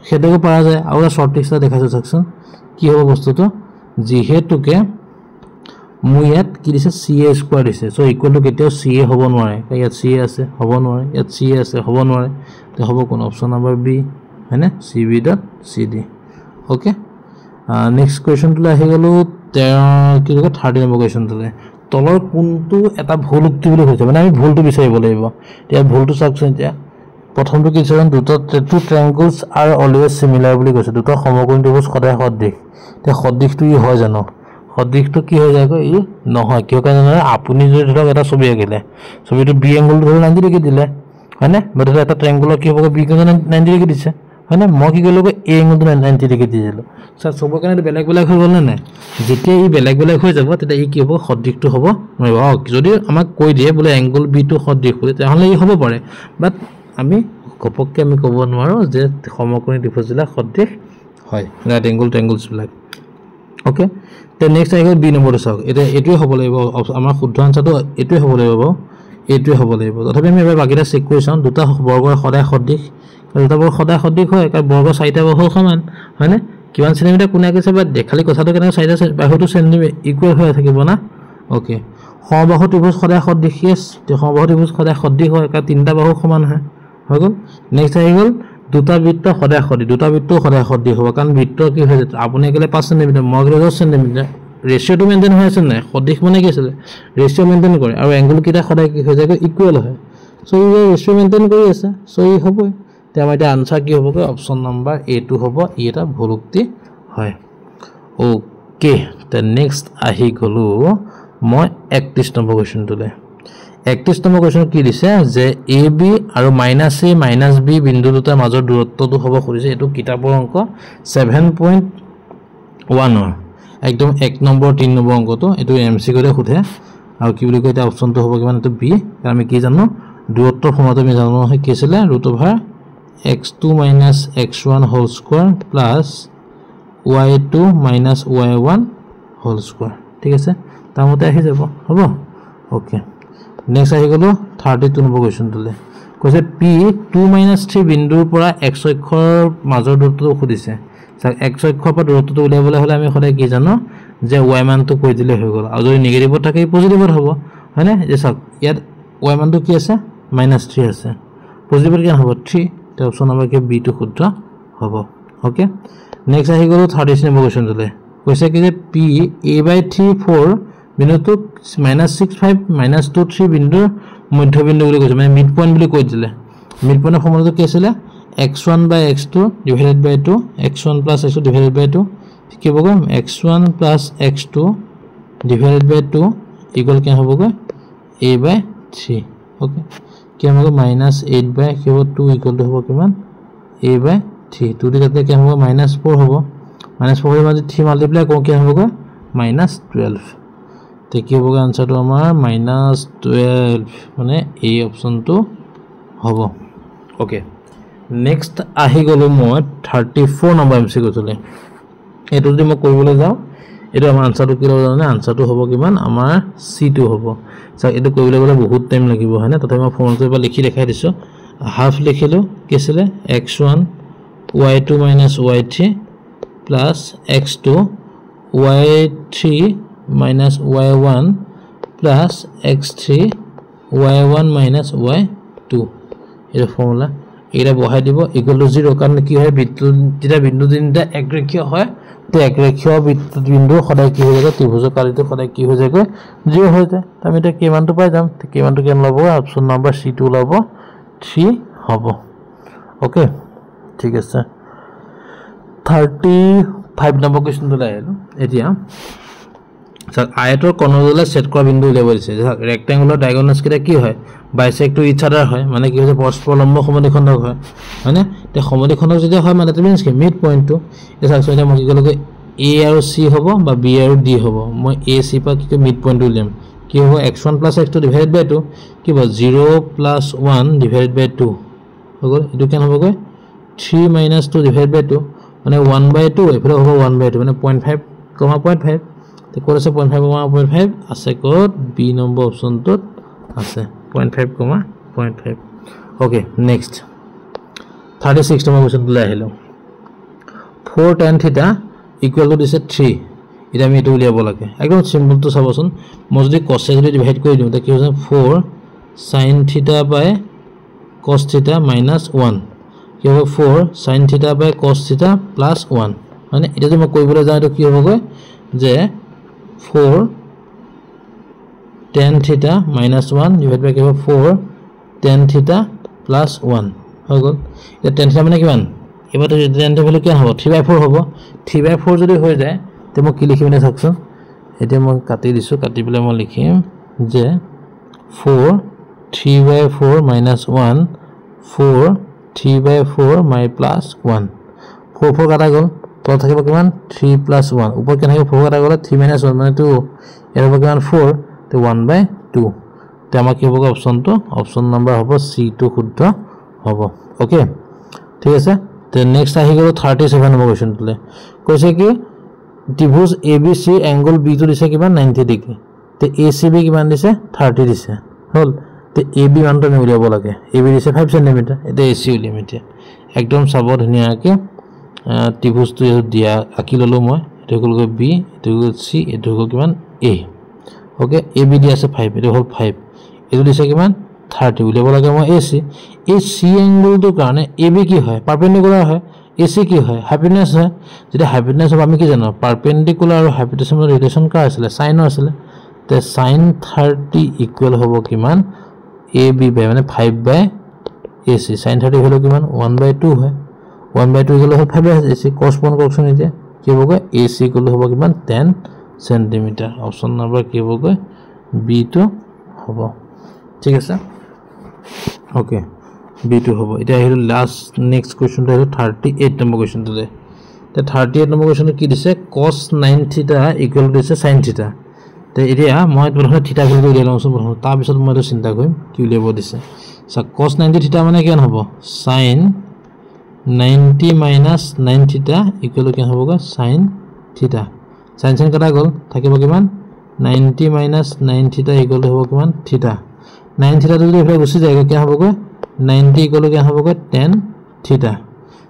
হেতকে পাৰা যায় আৰু শৰ্ট ট্ৰিক্সটা দেখাইছো চাকচোন কি হ'ব বস্তুটো যেহেতুকে মই ইয়াত কি দিছে CA স্কয়াৰ দিছে সো ইকুৱেল টু কেতিয়াও CA হ'ব নোৱাৰে ইয়াত CA আছে হ'ব নোৱাৰে ইয়াত CA আছে হ'ব নোৱাৰে তে হ'ব কোন অপচন নম্বৰ B হয়নে CB.CD ওকে নেক্সট কোৱেশ্চন তুলে আহি গলো কি কয় 30 নম্বৰ কোৱেশ্চন তুলে তলৰ কোনটো এটা ভুল উক্তি বুলি কৈছে মানে আমি ভুলটো বিচাৰিব লাগিব এতিয়া ভুলটো চাকচোন এতিয়া প্ৰথমটো কি আছে দুটা টু ট্ৰায়াঙ্গলস আৰ অলৱেজ সিমিলাৰ বুলি কৈছে দুটা সমকোণী ত্ৰিভুজ সদায় সদৃশ তে সদৃশটো ই হয় জানো সদৃশটো কি হৈ যায় ই নহয় কিয় কাৰণে আপুনি যদি ধৰক এটা ছবি আঁকিলে ছবিটো বি এংগল ধৰি 90 ডিগ্ৰী দিলে হয়নে মানে এটা ট্ৰায়াঙ্গলৰ কি হ'ব বি কোণ 90 ডিগ্ৰী দিছে হয়নে মই কি কলো এ এংগলটো 90 ডিগ্ৰী দিছিলো স্যাৰ সব কাৰণে বেলেগ বেলেগ হৈ গল না যেতিয়া ই বেলেগ বেলেগ হৈ যাব তেতিয়া ই কি হ'ব সদৃশটো হ'ব নোৱাৰিব যদি আমাক কৈ দিয়ে বলে এংগল বি টো সদৃশ বুলি তেহলে ই হ'ব পাৰে বাট আমি কপককে আমি ক'ব নোৱাৰো যে সমকোণী ত্ৰিভুজবিলাক সদৃশ হয় ৰাইট এংগল ট্ৰায়াঙ্গলস বিলাক ওকে তে নেক্সট আহি গল বি নম্বৰটো চাওক এটা এটোই হ'ব লাগিব আমাৰ শুদ্ধ আনসাৰটো এটোই হ'ব লাগিব এটোই হ'ব লাগিব তথাপি আমি এবাৰ বাকিটা চেক কৰি চাওঁ দুটা বৰ্গৰ সদায় সদৃশ দুটা বৰ্গ সদায় সদৃশ হয় কাৰণ বৰ্গ চাৰিটা বাহু সমান হয়নে কিমান সেন্টিমিটাৰ কোনে কৈছে বা দেখালি কথাটো কেনে চাৰিটা বাহুটো সেন্টিমিটাৰ ইকুৱেল হৈ থাকিব না ওকে সমবাহু ত্ৰিভুজ সদায় সদৃশ তে সমবাহু ত্ৰিভুজ সদায় সদৃশ হয় কাৰণ তিনটা বাহু সমান হয় হৈ গল নেক্সট আহি গল দুটা বৃত্ত সদায় সদৃশ দুটা বৃত্ত সদায় সদৃশ হ'ব কাৰণ বৃত্ত কি হৈ যায় আপুনি গলে 5 সেন্টিমিটাৰ মই গলে 10 সেন্টিমিটাৰ ৰেশিওটো মেইনটেইন হৈ আছে নাই সদৃশ মানে কি আছে ৰেশিও মেইনটেইন কৰে আৰু এংগল কিটা সদায় কি হৈ যায় ইকুৱেল হয় সো ই ৰেশিও মেইনটেইন কৰি আছে সো ই হ'ব তে আমাৰ এটা আনসাৰ কি হ'ব অপচন নম্বৰ এ টো হ'ব ই এটা ভুল উক্তি হয় ওকে তে নেক্সট আহি গলো মই 31 নম্বৰ কোৱেশ্চন তুলে 31 নম্বৰ কোৱেশ্চন কি দিছে যে AB আৰু -A -B বিন্দু দুটাৰ মাজৰ দূৰত্বটো হ'ব খুজিছে এটো কিতাপৰ অংক 7.1 একদম 1 নম্বৰ 3 নম্বৰ অংকটো এটো MCQ ৰে খুধে আৰু কি বুলি কয় এটা অপচনটো হ'ব কিমান এটো B কাৰণ আমি কি জানো দূৰত্বৰ ফৰ্মটো আমি জানো হয় কি আছিল √x2 - x1 whole square plus y2 - y1 whole square ঠিক আছে তাৰ মতে আহি যাব হ'ব ওকে নেক্সট আহি গলো 32 নম্বৰ কোৱেশ্চন তুলে কৈছে P2 - 3 বিন্দুৰ পৰা x অক্ষৰ মাজৰ দূৰত্বটো খুদিছে x অক্ষৰ পৰা দূৰত্বটো উলিয়াবলৈ হলে আমি সদায় কি জানো যে y মানটো কৈ দিলে হৈ গল আৰু যদি নেগেটিভত থাকে পজিটিভত হ'ব হয়নে যে চাওক ইয়াত y মানটো কি আছে -3 আছে পজিটিভত কি হ'ব 3 তে অপচন নম্বৰ কি বি টো শুদ্ধ হ'ব ওকে নেক্সট আহি গলো 36 নম্বৰ কোৱেশ্চন তুলে কৈছে কি যে P a/3/4 বিন্দুটো -65 -23 বিন্দুৰ মধ্যবিন্দু বুলি কৈছে মানে মিড পইণ্ট বুলি কৈ দিলে মিড পইণ্টৰ ফৰ্মুলাটো কি আছিল x1 by x2 divided by 2 x1 plus x2 divided by 2 কি হ'ব x1 plus x2 divided by 2 equal কি হ'ব a by 3 okay কি হ'ব -8 by কি হ'ব 2 equal to হ'ব কিমান a by 3 2 দিকে কি হ'ব -4 হ'ব -4 এর মধ্যে 3 মাল্টিপ্লাই কৰো কি হ'ব -12 তে কি হ'ব আনসাৰটো আমাৰ -12 মানে এই অপশনটো হ'ব ওকে নেক্সট আহি গলো মই 34 নম্বৰ এমসিকিউ চলে এটো যদি মই কৰিবলৈ যাও এটো আমাৰ আনসাৰটো কি হ'ব জানে আনসাৰটো হ'ব কিমান আমাৰ c2 হ'ব স্যাৰ এটো কৰিবলৈ গলে বহুত টাইম লাগিব হয় না তথাপি মই ফৰ্মুলাটো এবাৰ লিখি দেখাই দিছো হাফ লিখিলো কি আছিল x1 y2 - y3 plus x2 y3 minus y1 plus x3 y1 minus y2 এই ফর্মুলা এটা বহাই দিব ইকুয়াল টু 0 কারণ কি হয় বিদ্যুৎ যেটা বিন্দু তিনটা একরেখীয় হয় তো একরেখীয় বিদ্যুৎ বিন্দু সদায় কি হৈ যায় ত্রিভুজকারীটো সদায় কি হৈ যায় 0 হৈ যায় আমি এটা কি মানটো পাই যাম তো কি মানটো কেন লব অপশন নাম্বার C2 লব 3 হ'ব ওকে ঠিক আছে 35 নম্বৰ কোৱেশ্চনটো লাইলো এতিয়া স্যাৰ আয়তৰ কৰ্ণদলে সেট কৰা বিন্দু উলিয়াব দিছে ৰেক্টেঙ্গুলাৰ ডায়াগোনালস কিটা কি হয় বাইসেক্ট টু ইচ আদাৰ হয় মানে কি হৈছে পৰস্পৰ লম্ব সমদ্বিখণ্ডক হয় হয়নে তে সমদ্বিখণ্ডক যদি হয় মানে দ্যাট মিন্স কি মিড পইণ্টটো এটা সাকসেসফুলি মই কি কলকে a আৰু c হ'ব বা b আৰু d হ'ব মই a c পা কি মিড পইণ্টটো উলিয়াম কি হ'ব x1 + x2 ডিভাইডেড বাই 2 কি হ'ব 0 + 1 ডিভাইডেড বাই 2 হ'ব এটো কেন হ'ব 3 - 2 ডিভাইডেড বাই 2 মানে 1/2 এফালে হ'ব 1/2 মানে 0.5, 0.5 তে কোড আছে 0.5, 0.5 আছে কোড বি নম্বৰ অপশনটোত আছে 0.5, 0.5 ওকে নেক্সট 36 নম্বৰ কোৱেশ্চনটো লৈ আহিলো 4 tan θ ইকুয়াল টু দিছে 3 এটা আমি এটো উলিয়াব লাগে একদম সিম্পল তো চাবচোন মই যদি cos যদি ডিভাইড কৰি দিও তে কি হৈছে 4 sin θ by cos θ - 1 কি হ'ব 4 sin θ by cos θ plus 1 মানে এটা যদি মই কৰিবলৈ যাও এটা কি হ'ব যে 4 tan θ - 1 divided by 4 tan θ plus 1 হৈ গল এটা tan θ মানে কিমান এবাৰ tan θ ভ্যালু কি হ'ব 3/4 হ'ব 3/4 যদি হৈ যায় তে মই কি লিখিম না চাওকচোন এটা মই কাটি দিছো কাটি পেলাই মই লিখিম যে 4 3/4 - 1 4 3/4 my plus 1 4 4 কাটা গল তো থাকিব কিমান 3 plus 1 উপর কেন থাকিব 4 কাটা গলে 3 - 1 মানে 2 এর হবে কিমান 4 তে 1/2 তে আমাৰ কি হ'ব অপশনটো অপশন নাম্বার হ'ব C2 শুদ্ধ হ'ব ওকে ঠিক আছে তে নেক্সট আহি গল 37 নম্বৰ কোৱেশ্চনটোলে কৈছে কি ত্ৰিভুজ ABC এংগল B টো দিছে কিমান 90 ডিগ্ৰী তে ACB কিমান দিছে 30 দিছে হল তে AB মানটো আমি উলিয়াব লাগে AB দিছে 5 cm এটা AC উলিয়াম এতিয়া একদম চাব ধুনিয়াকে ত্রিভুজটো দিয়া আকি ললো মই এটো হল B এটো হল C এটো হল কিমান A ওকে AB দি আছে 5 এটো হল 5 এটো দিছে কিমান 30 উলিয়াব লাগে মই AC এই C এংগলটো কাৰণে AB কি হয় পারপেন্ডিকুলার হয় AC কি হয় হাইপোটেনাস হয় যদি হাইপোটেনাস হবে আমি কি জানো পারপেন্ডিকুলার আৰু হাইপোটেনাসৰ ৰিলেশন কা আছিল সাইন আছিল তে sin 30 ইকুয়াল হ'ব কিমান AB বাই মানে 5/AC sin 30 হলো কিমান 1/2 হয় 1/2 ইকুয়াল হয় 5/AC correspond করছন এতিয়া কি হ'ব AC ইকুয়াল হ'ব কিমান 10 cm অপশন নাম্বার কি হ'ব B2 হ'ব ঠিক আছে ওকে B2 হ'ব এটা আহিল লাস্ট নেক্সট কোৱেশ্চন টো 38 নম্বৰ কোৱেশ্চন টো তে 38 নম্বৰ কোৱেশ্চন কি দিছে cos 9 θ ইকুয়াল দিছে sin θ তে এতিয়া মই প্ৰথমে θ ভ্যালু উলিয়াই লওঁছো প্ৰথম তাৰ পিছত মই এটা চিন্তা কৰিম কি উলিয়াব দিছে সা cos 90 θ মানে কিমান হ'ব sin 90 minus 9 θ equal to কিমান হ'ব sin θ sin sin কাটা গল থাকিব কিমান 90 minus 9 θ equal to হ'ব কিমান θ 9 θ যদি এফালে গুছি যায় কিমান হ'ব 90 equal to কিমান হ'ব 10 θ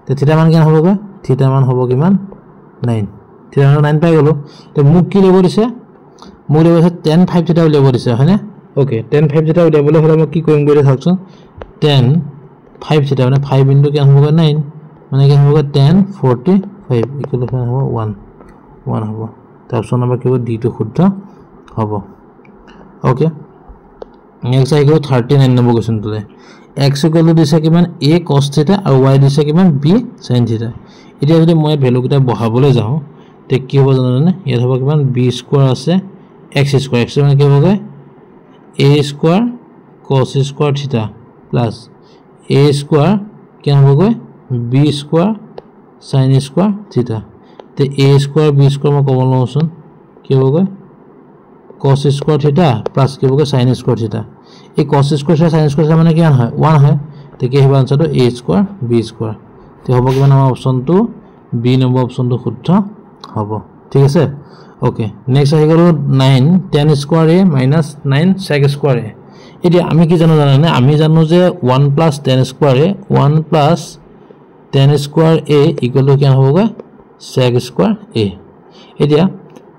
তে θ মান কিমান হ'ব θ মান হ'ব কিমান 9 θ মান 9 পাই গলো তে মোক কি লব দিছে মোক লব দিছে 10 5 θ উলিয়াব দিছে হয়নে ওকে 10 5 θ উলিয়াবলে হলে মই কি কৰিম বুলি ভাবছো 10 5 θ মানে 5 into কিমান হ'ব 9 মানে কিমান হ'ব 10 45 ইকুয়াল কিমান হ'ব 1 হ'ব তা অপশন নাম্বার কি হ'ব ডি টো শুদ্ধ হ'ব ওকে নেক্সট আহি গ'ল 39 নম্বৰ কোৱেশ্চন তোলে x = দিছে কিমান a cos θ আৰু y দিছে কিমান b sin θ এতিয়া যদি মই ভ্যালু কিটা বহাবলৈ যাও তে কি হ'ব জানেনে ইয়াত হ'ব কিমান b² আছে x² x মানে কি হ'ব a² cos² θ plus a² কি হ'ব b² sin² θ তে a² b² মই কমন লওঁচোন কি হ'ব cos² θ plus কি হ'ব sin² θ এই cos² sin² θ মানে কি হয় 1 হয় তে কি হ'ব আনসাৰটো a² b² তে হ'ব কিমান আমাৰ অপচনটো b নম্বৰ অপচনটো শুদ্ধ হ'ব ঠিক আছে ওকে নেক্সট আহি গলো 9 10² a minus 9 sec² a এতিয়া আমি কি জানো জানেনে আমি জানো যে 1 plus 10² a 1 plus 10² a equal to কিমান হ'ব sec² a এতিয়া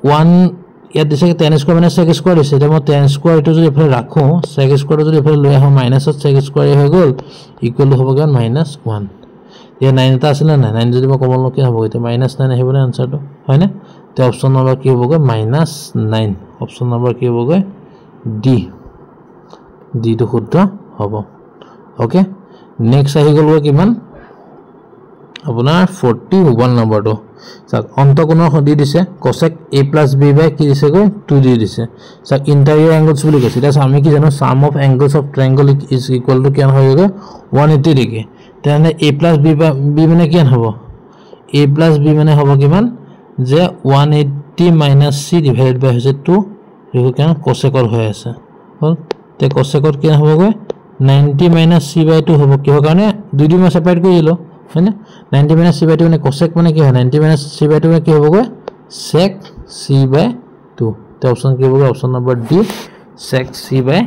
1 ইয়াত দিছে 10² মানে sec² দিছে এটা মই 10² এটো যদি এফালে ৰাখো sec² যদি এফালে লৈ আহো মাইনাস sec² a হৈ গল ইকুৱেল টু হ'ব কিমান -1 ইয়া 9 এটা আছিল না 9 যদি মই কমন লওঁ কি হ'ব এটা -9 আহিব না আনসাৰটো হয় না তে অপচন নম্বৰ কি হ'ব -9 অপচন নম্বৰ কি হ'ব ডি ডি টো শুদ্ধ হ'ব ওকে নেক্সট আহি গল কিমান আপোনাৰ 41 নম্বৰটো চাক অন্তকোণৰ সদি দিছে cosec a plus b by কি দিছে 2d দিছে চাক ইন্টাৰিয়ৰ এংগলছ বুলি কৈছে এটা আমি কি জানো sum of angles of triangle is equal to কিমান হৈ 180 ডিগ্ৰী তেনে a plus b মানে কিমান হ'ব a plus b মানে হ'ব কিমান যে 180 minus c divided by হৈছে 2 এইটো কিমান cosecৰ হৈ আছে হল তে cosecৰ কিমান হ'ব 90 minus c by 2 হ'ব কিহৰ কাৰণে দুই দুই মই সেপাৰেট কৰি দিলো है ना 90 minus c by 2 মানে cosec মানে কি হয় 90 minus c by 2 মানে কি হ'ব sec c by 2 তে অপচন কি হ'ব option number D sec c by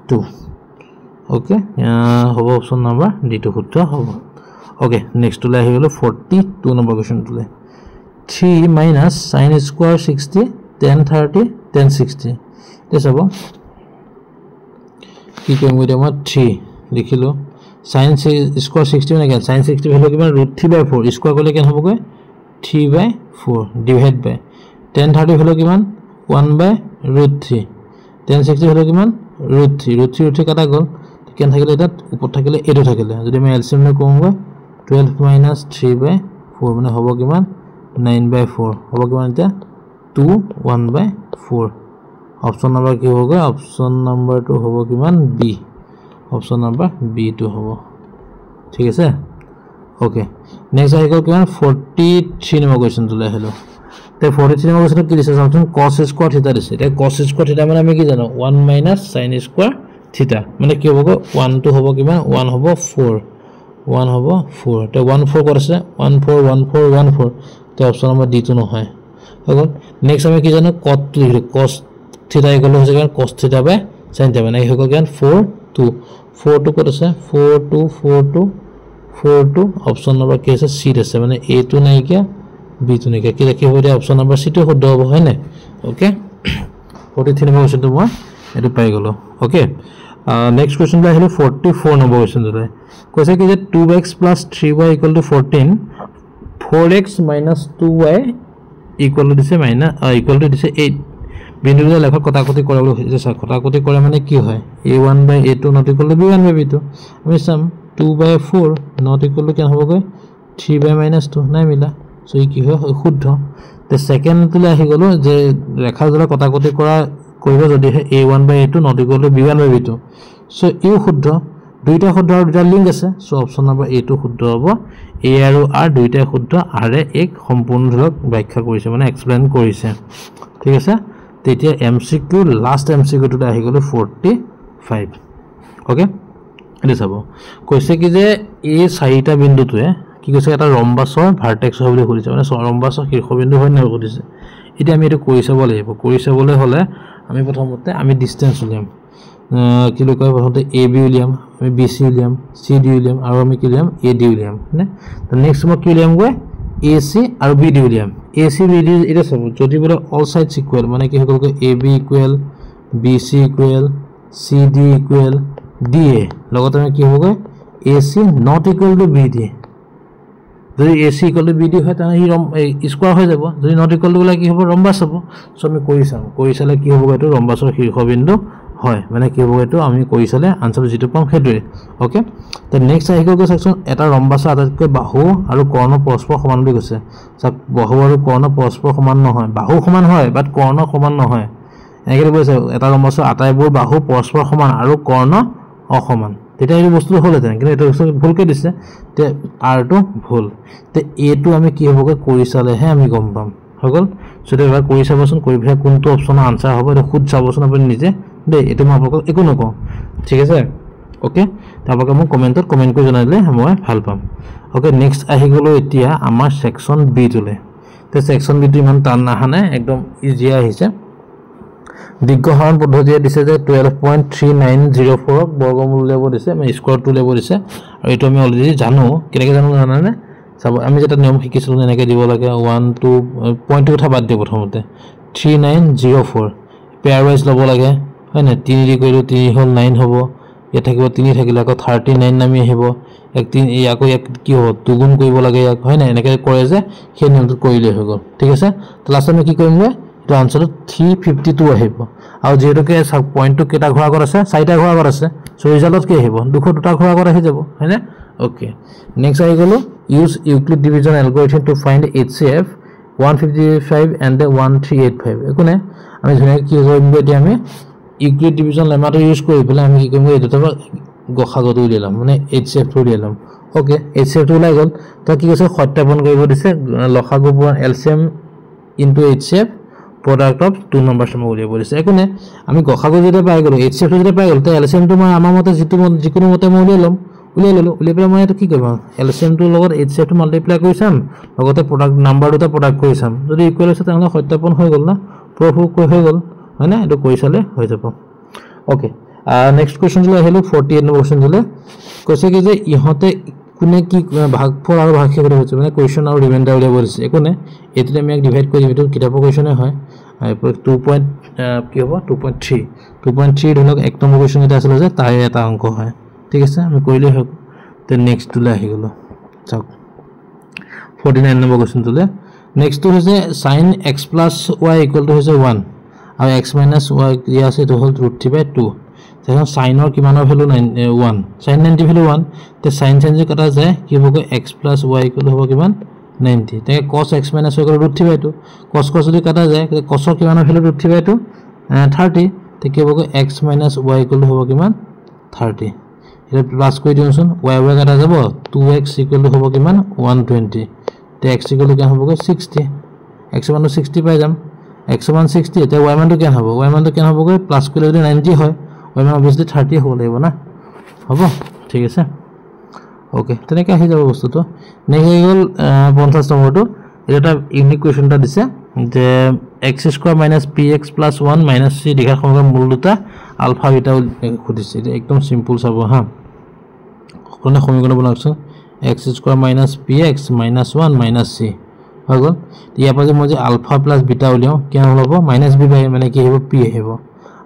2 okay হ'ব অপচন নম্বৰ ডি টো শুদ্ধ হ'ব ওকে নেক্সট টুলে আহি গলো 42 নম্বৰ কোৱেশ্চন টুলে 3 minus sin square 60 tan 30 tan 60 তে চাব কি কৰিম এতিয়া মই 3 লিখিলো sin square 60 মানে কি sin 60 ভ্যালু কিমান √3/4 স্কয়ার করলে কেন হবে 3/4 ডিভাইড বাই tan 30 ভ্যালু কিমান 1/√3 tan 60 ভ্যালু কিমান √3 কাটা গল কেন থাকিলে এটা উপর থাকিলে এটো থাকিলে যদি মই এলসিএম নে কমগৈ 12 - 3/4 মানে হ'ব কিমান 9/4 হ'ব কিমান এটা 2 1/4 অপচন নম্বৰ কি হ'ব অপচন নম্বৰটো হ'ব কিমান বি অপচন নম্বৰ বি টো হ'ব ঠিক আছে ওকে নেক্সট আহি গল কিমান 43 নম্বৰ কোৱেশ্চন তুলে হেলো তে 43 নম্বৰ কোৱেশ্চন কি দিছে চাওঁচোন cos স্কয়ার থিটা দিছে এটা cos স্কয়ার থিটা মানে আমি কি জানো 1 - sin স্কয়ার থিটা মানে কি হ'ব 1 টো হ'ব কিমান 1 হ'ব 4 1 হ'ব 4 তে 1 4 কৰিছে 1 4 1 4 1 4 তে অপচন নম্বৰ ডি টো নহয় হৈ গল নেক্সট আমি কি জানো cot লিখিলো cos থিটা ইকুৱেল হৈছে কিমান cos থিটা বাই sin থিটা মানে হৈ গল কিমান 4 2 4 2 কত আছে 4 2 4 2 4 2 অপচন নম্বৰ কি আছে সি আছে মানে a টো নাই কি b টো নাই কি ৰাখি হ'ব দিয়া অপচন নম্বৰ সি টো শুদ্ধ হ'ব হয় না ওকে 43 নম্বৰ কোৱেশ্চন টো মই এটো পাই গলো ওকে নেক্সট কোৱেশ্চন টো আহিলো 44 নম্বৰ কোৱেশ্চন টো কৈছে কি যে 2x + 3y = 14 4x - 2y = দিছে = দিছে 8 বিন্দুৰ লেখক কটাকটি কৰাবলৈ হৈছে স্যাৰ কটাকটি কৰে মানে কি হয় a1/a2 not equal to b1/b2 আমি চাম 2/4 not equal to কি হ'ব 3/-2 নাই মিলা সো ই কি হয় শুদ্ধ তে সেকেন্ড তুলে আহি গলো যে ৰেখা জোৰা কটাকটি কৰা কৰিব যদি a1/a2 not equal to b1/b2 so ইও শুদ্ধ দুইটা শুদ্ধ আৰু দুটা লিংক আছে সো অপচন নম্বৰ a টো শুদ্ধ হ'ব a আৰু r দুইটা শুদ্ধ r এ এক সম্পূৰ্ণ ধৰক ব্যাখ্যা কৰিছে মানে এক্সপ্লেইন কৰিছে ঠিক আছে তেতিয়া এমসিকিউ লাস্ট এমসিকিউ টো আহি গলো 45 ওকে এনে চাব কৈছে কি যে এই চাৰিটা বিন্দুটোৱে কি কৈছে এটা ৰম্বাসৰ ভাৰ্টেক্স হয় বুলি কৈছে মানে ৰম্বাসৰ শীৰ্ষবিন্দু হয় না কৈছে এটা আমি এটো কৰি চাব লাগিব কৰি চাবলৈ হলে আমি প্ৰথমতে আমি ডিসটেন্স উলিয়াম কি লয় প্ৰথমতে ab উলিয়াম আমি bc উলিয়াম cd উলিয়াম আৰু আমি কি উলিয়াম ad উলিয়াম না তো নেক্সট মই কি উলিয়াম গৈ ac আৰু bd উলিয়াম ac bd এটা সব যদি বলে অল সাইডস ইকুয়াল মানে কি হল ab equal bc equal cd equal da লগতে আমি কি হ'ব ac not equal to bd যদি ac equal to bd হয় তাহলে ই স্কয়ার হৈ যাব যদি not equal to গলে কি হ'ব ৰম্বাস হ'ব সো আমি কৰি চালে কি হ'ব এটো ৰম্বাসৰ শীৰ্ষবিন্দু হয় মানে কি হ'ব এটো আমি কৰি চালে আনসাৰ যেটো পাম হেতুৱে ওকে তে নেক্সট আহি গ'ল সেকশন এটা ৰম্বাসৰ আটাইতকৈ বাহু আৰু কৰ্ণ পৰস্পৰ সমান বুলি কৈছে চাক বাহু আৰু কৰ্ণ পৰস্পৰ সমান নহয় বাহু সমান হয় বাট কৰ্ণ সমান নহয় এনেকৈ কৈছে এটা ৰম্বাসৰ আটাইবোৰ বাহু পৰস্পৰ সমান আৰু কৰ্ণ অসমান তেতিয়া এই বস্তু হলতে কিন্তু এটা ভুলকে দিছে তে আর টো ভুল তে এ টো আমি কি হবগে কৰি চালেহে আমি গম পাম হগল সো এবাৰ কৰি চাবচোন কৰি ভাই কোনটো অপচন আনসাৰ হ'ব এটা খুদ চাবচোন আপুনি নিজে দে এটো মই আপোনাক একো নকওঁ ঠিক আছে ওকে তারপরে মোক কমেন্টত কমেন্ট কৰি জনাই দিলে মই ভাল পাম ওকে নেক্সট আহি গলো এতিয়া আমাৰ সেকশন বি তুলে তে সেকশন বি টো ইমান টান নাহানে একদম ইজি আহিছে দিগ্গহৰণ পদ্ধতিয়ে দিছে যে 12.3904 বৰ্গমূল উলিয়াব দিছে মানে স্কয়াৰ টো উলিয়াব দিছে আৰু এটো আমি অলৰেডি জানো কেনেকৈ জানো জানানে চাব আমি যেটা নিয়ম শিকিছিলো এনেকৈ দিব লাগে 1 2 পইণ্ট কথা বাদ দিও প্ৰথমতে 3904 পেয়াৰ ওয়াইজ লব লাগে হয় না 3 দি কৰিলো 3 হল 9 হ'ব ইয়া থাকিব 3 থাকিলে আকৌ 39 নামি আহিব এক 3 ইয়াকো এক কি হ'ব দুগুণ কৰিব লাগে ইয়াক হয় না এনেকৈ কৰে যে সেই নিয়মটো কৰিলে হৈ গল ঠিক আছে তো লাষ্ট আমি কি কৰিম তো আনসাৰ 352 আহিব আৰু যেহেতুকে পইণ্টটো কেটা ঘোৰা আগত আছে চাৰিটা ঘোৰা আগত আছে সো ৰিজাল্টত কি আহিব 200 দুটা ঘোৰা আগত আহি যাব হয়নে ওকে নেক্সট আহি গলো use Euclid division algorithm to find HCF 155 and 1385 একোনে আমি ধুনীয়া কি কৰিম এতিয়া আমি ইউক্লিড ডিভিজন লেমাটো ইউজ কৰি পেলাই আমি কি কৰিম এই দুটা গসাগত উলিয়াম মানে HCF টো উলিয়াম ওকে HCF টো ওলাই গল তো কি কৈছে সত্যাপন কৰিব দিছে লসাগু পুৰণ LCM into HCF product of 2 numbers সময় উলিয়াব দিছে একোনে আমি গসাগু যেটা পাই গলো HCF যেটা পাই গলো তে LCM টো মই আমাৰ মতে যিকোনো মতে মই উলিয়াই ললো মই এটা কি কৰিম LCM টোৰ লগত HCF টো মাল্টিপ্লাই কৰি চাম লগতে প্ৰডাক্ট নাম্বাৰ দুটা প্ৰডাক্ট কৰি চাম যদি ইকুৱেল আছে তাহলে সত্যাপন হৈ গল না প্ৰুফ হৈ গল হয় না এটো কৰি চালে হৈ যাব ওকে নেক্সট কোৱেশ্চন লৈ আহিলো 48 নম্বৰ কোৱেশ্চন দিলে কৈছে কি যে ইহতে কোনে কি ভাগফল আৰু ভাগশেষ হৈছে মানে কোৱেশ্চন আৰু ৰিমাইন্ডাৰ উলিয়াব দিছে একোনে এটোতে আমি ডিভাইড কৰি দিম এটো কিতাপৰ কোৱেশ্চনে হয় 2. কি হ'ব 2.3 ধৰক এক নম্বৰ কোৱেশ্চন এটা আছিল যে তাই এটা অংক হয় ঠিক আছে আমি কৰিলে হ'ব তে নেক্সট তুলে আহি গলো চাওক 49 নম্বৰ কোৱেশ্চন তুলে নেক্সট টু হৈছে sin x + y = হৈছে 1 আৰু x - y ইয়া আছে তো হল √3/2 এখন সাইনৰ কিমানৰ ভ্যালু 1 sin 90 ভ্যালু 1 তে sin যে কাটা যায় কি হ'ব x + y = হ'ব কিমান 90 তে cos x - y = √3/2 cos যদি কাটা যায় cos ৰ কিমানৰ ভ্যালু √3/2 30 তে কি হ'ব x - y = হ'ব কিমান 30 এটা প্লাস কৰি দিওঁচোন y কাটা যাব 2x = হ'ব কিমান 120 তে x = কিমান হ'ব 60 x = 60 পাই যাম x = 60 তে y টো কিমান হ'ব y টো কিমান হ'ব প্লাস কৰিলে যদি 90 হয় y obviously 30 হ'ব লাগিব না হ'ব ঠিক আছে ওকে তেনেকৈ আহি যাব বস্তুটো নেক্সট হৈ গল 50 নম্বৰটো এটা ইউনিক কোৱেশ্চন এটা দিছে যে x² - px + 1 - c দিঘা সমগ্ৰ মূল দুটা আলফা বিটা খুদিছে এটা একদম সিম্পল চাব হা কোনে সমীকৰণ বনাওকচোন x² - px - 1 - c হৈ গল ইয়াৰ পৰা মই যে আলফা + বিটা উলিয়াও কিমান হ'ব -b মানে কি হ'ব p আহিব